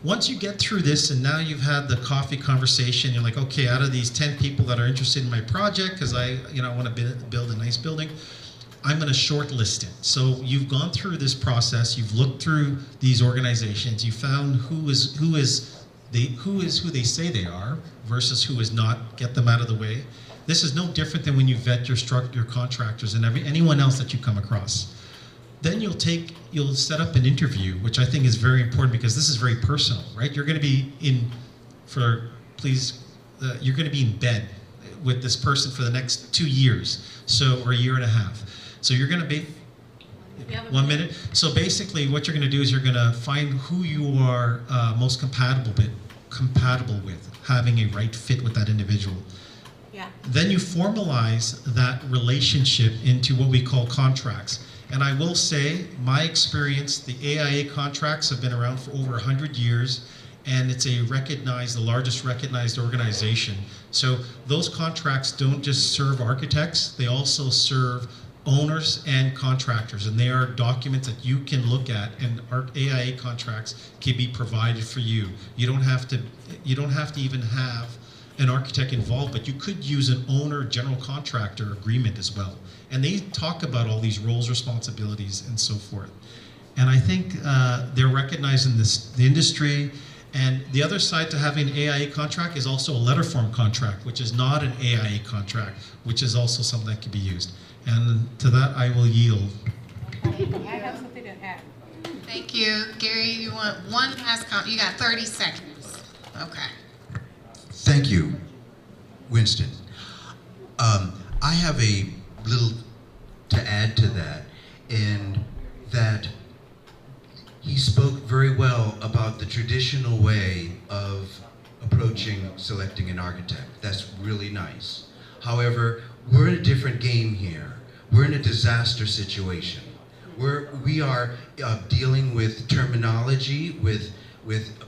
Once you get through this and now you've had the coffee conversation, you're like, okay, out of these 10 people that are interested in my project, because I want to build a nice building, I'm going to shortlist it. So you've gone through this process, you've looked through these organizations, you found who is who they say they are versus who is not, get them out of the way. This is no different than when you vet your contractors and anyone else that you come across. Then you'll set up an interview, which I think is very important because this is very personal, right? You're going to be you're going to be in bed with this person for the next 2 years, or a year and a half. So you're going to be, 1 minute. So basically what you're going to do is you're going to find who you are most compatible with, having a right fit with that individual. Yeah. Then you formalize that relationship into what we call contracts. And I will say, my experience, the AIA contracts have been around for over 100 years, and it's the largest recognized organization. So those contracts don't just serve architects, they also serve owners and contractors, and they are documents that you can look at, and our AIA contracts can be provided for you. You don't have to even have an architect involved, but you could use an owner general contractor agreement as well. And they talk about all these roles, responsibilities, and so forth. And I think they're recognizing the industry. And the other side to having an AIA contract is also a letter form contract, which is not an AIA contract, which is also something that can be used. And to that, I will yield. I have something to add. Thank you. Gary, you want one last comment? You got 30 seconds. Okay. Thank you, Winston. I have a little to add to that, in that he spoke very well about the traditional way of approaching selecting an architect. That's really nice. However, we're in a different game here. We're in a disaster situation. We are dealing with terminology, with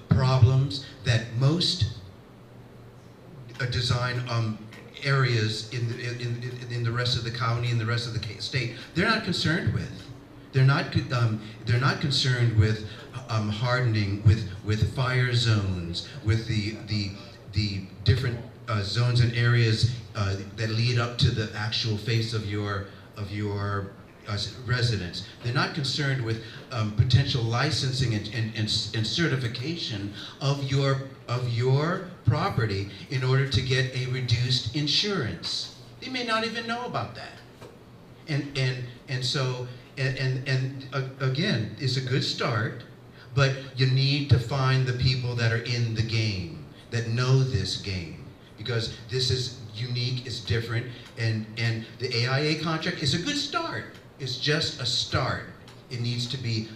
problems that most design areas in the rest of the county and the rest of the state, they're not concerned with. They're not concerned with hardening, with fire zones, with the different zones and areas that lead up to the actual face of your residence. They're not concerned with potential licensing and certification of your property in order to get a reduced insurance. They may not even know about that. And so again, it's a good start, but you need to find the people that are in the game, that know this game, because this is unique, it's different, and the AIA contract is a good start. It's just a start. It needs to be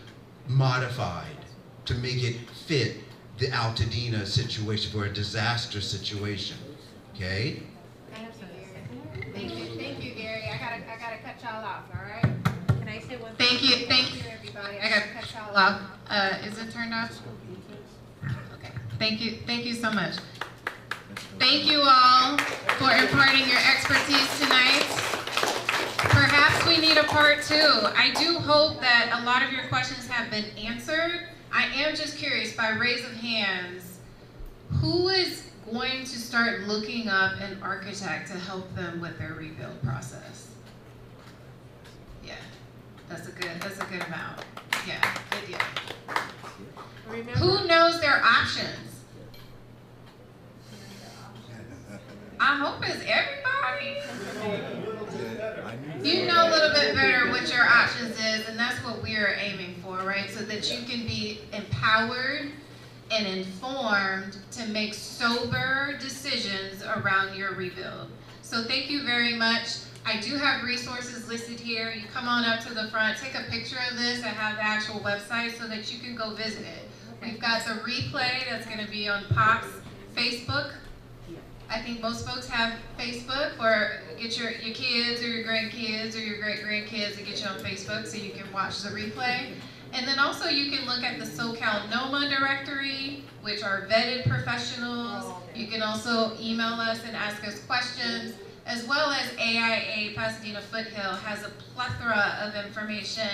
modified to make it fit the Altadena situation, for a disaster situation. Okay? Thank you, Gary. I gotta cut y'all off. All right? Can I say one thing? Thank you, everybody. I gotta cut y'all off. Is it turned off? Okay. Thank you so much. Thank you all. imparting your expertise tonight. Perhaps we need a part 2. I do hope that a lot of your questions have been answered. I am just curious, by raise of hands, who is going to start looking up an architect to help them with their rebuild process? Yeah, that's a good amount. Yeah, good deal. Who knows their options? I hope it's everybody. You know a little bit better what your options is, and that's what we're aiming for, right? So that you can be empowered and informed to make sober decisions around your rebuild. So thank you very much. I do have resources listed here. You come on up to the front, take a picture of this. I have the actual website so that you can go visit it. We've got the replay that's going to be on POP's Facebook. I think most folks have Facebook, or get your kids or your grandkids or your great-grandkids to get you on Facebook so you can watch the replay. And then also you can look at the SoCal NOMA directory, which are vetted professionals. You can also email us and ask us questions, as well as AIA Pasadena Foothill has a plethora of information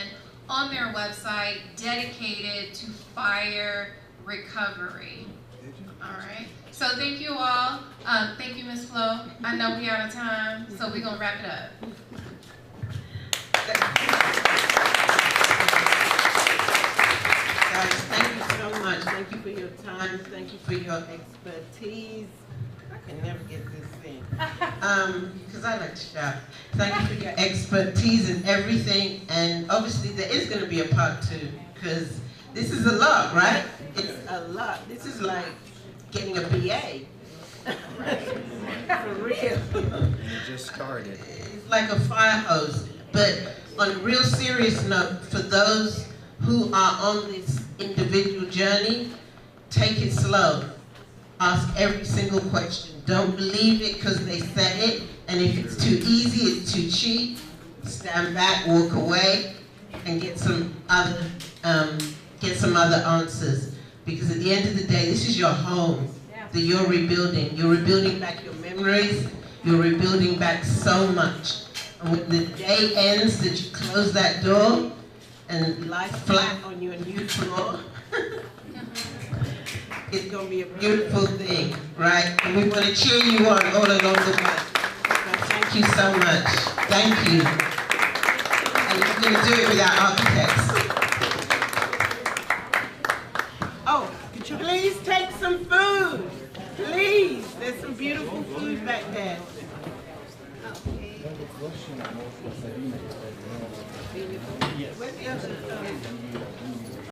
on their website dedicated to fire recovery. All right. So thank you all. Thank you, Ms. Flo. I know we're out of time, so we're gonna wrap it up. Guys, thank you so much. Thank you for your time. Thank you for your expertise. I can never get this thing. Because I like to shout. Thank you for your expertise and everything. And obviously there is going to be a part 2, because this is a lot, right? It's a lot. This is like getting a BA. For real. And it just started. It's like a fire hose. But on a real serious note, for those who are on this individual journey, take it slow. Ask every single question. Don't believe it because they said it. And if it's too easy, it's too cheap, stand back, walk away, and get some other answers. Because at the end of the day, this is your home that you're rebuilding. You're rebuilding back your memories. You're rebuilding back so much. And when the day ends that you close that door and lie flat on your new floor, it's going to be a beautiful thing, right? And we want to cheer you on all along the way. So thank you so much. Thank you. And you're going to do it without architects. Oh, could you please take some food? Please. There's some beautiful food back there. Where's the other?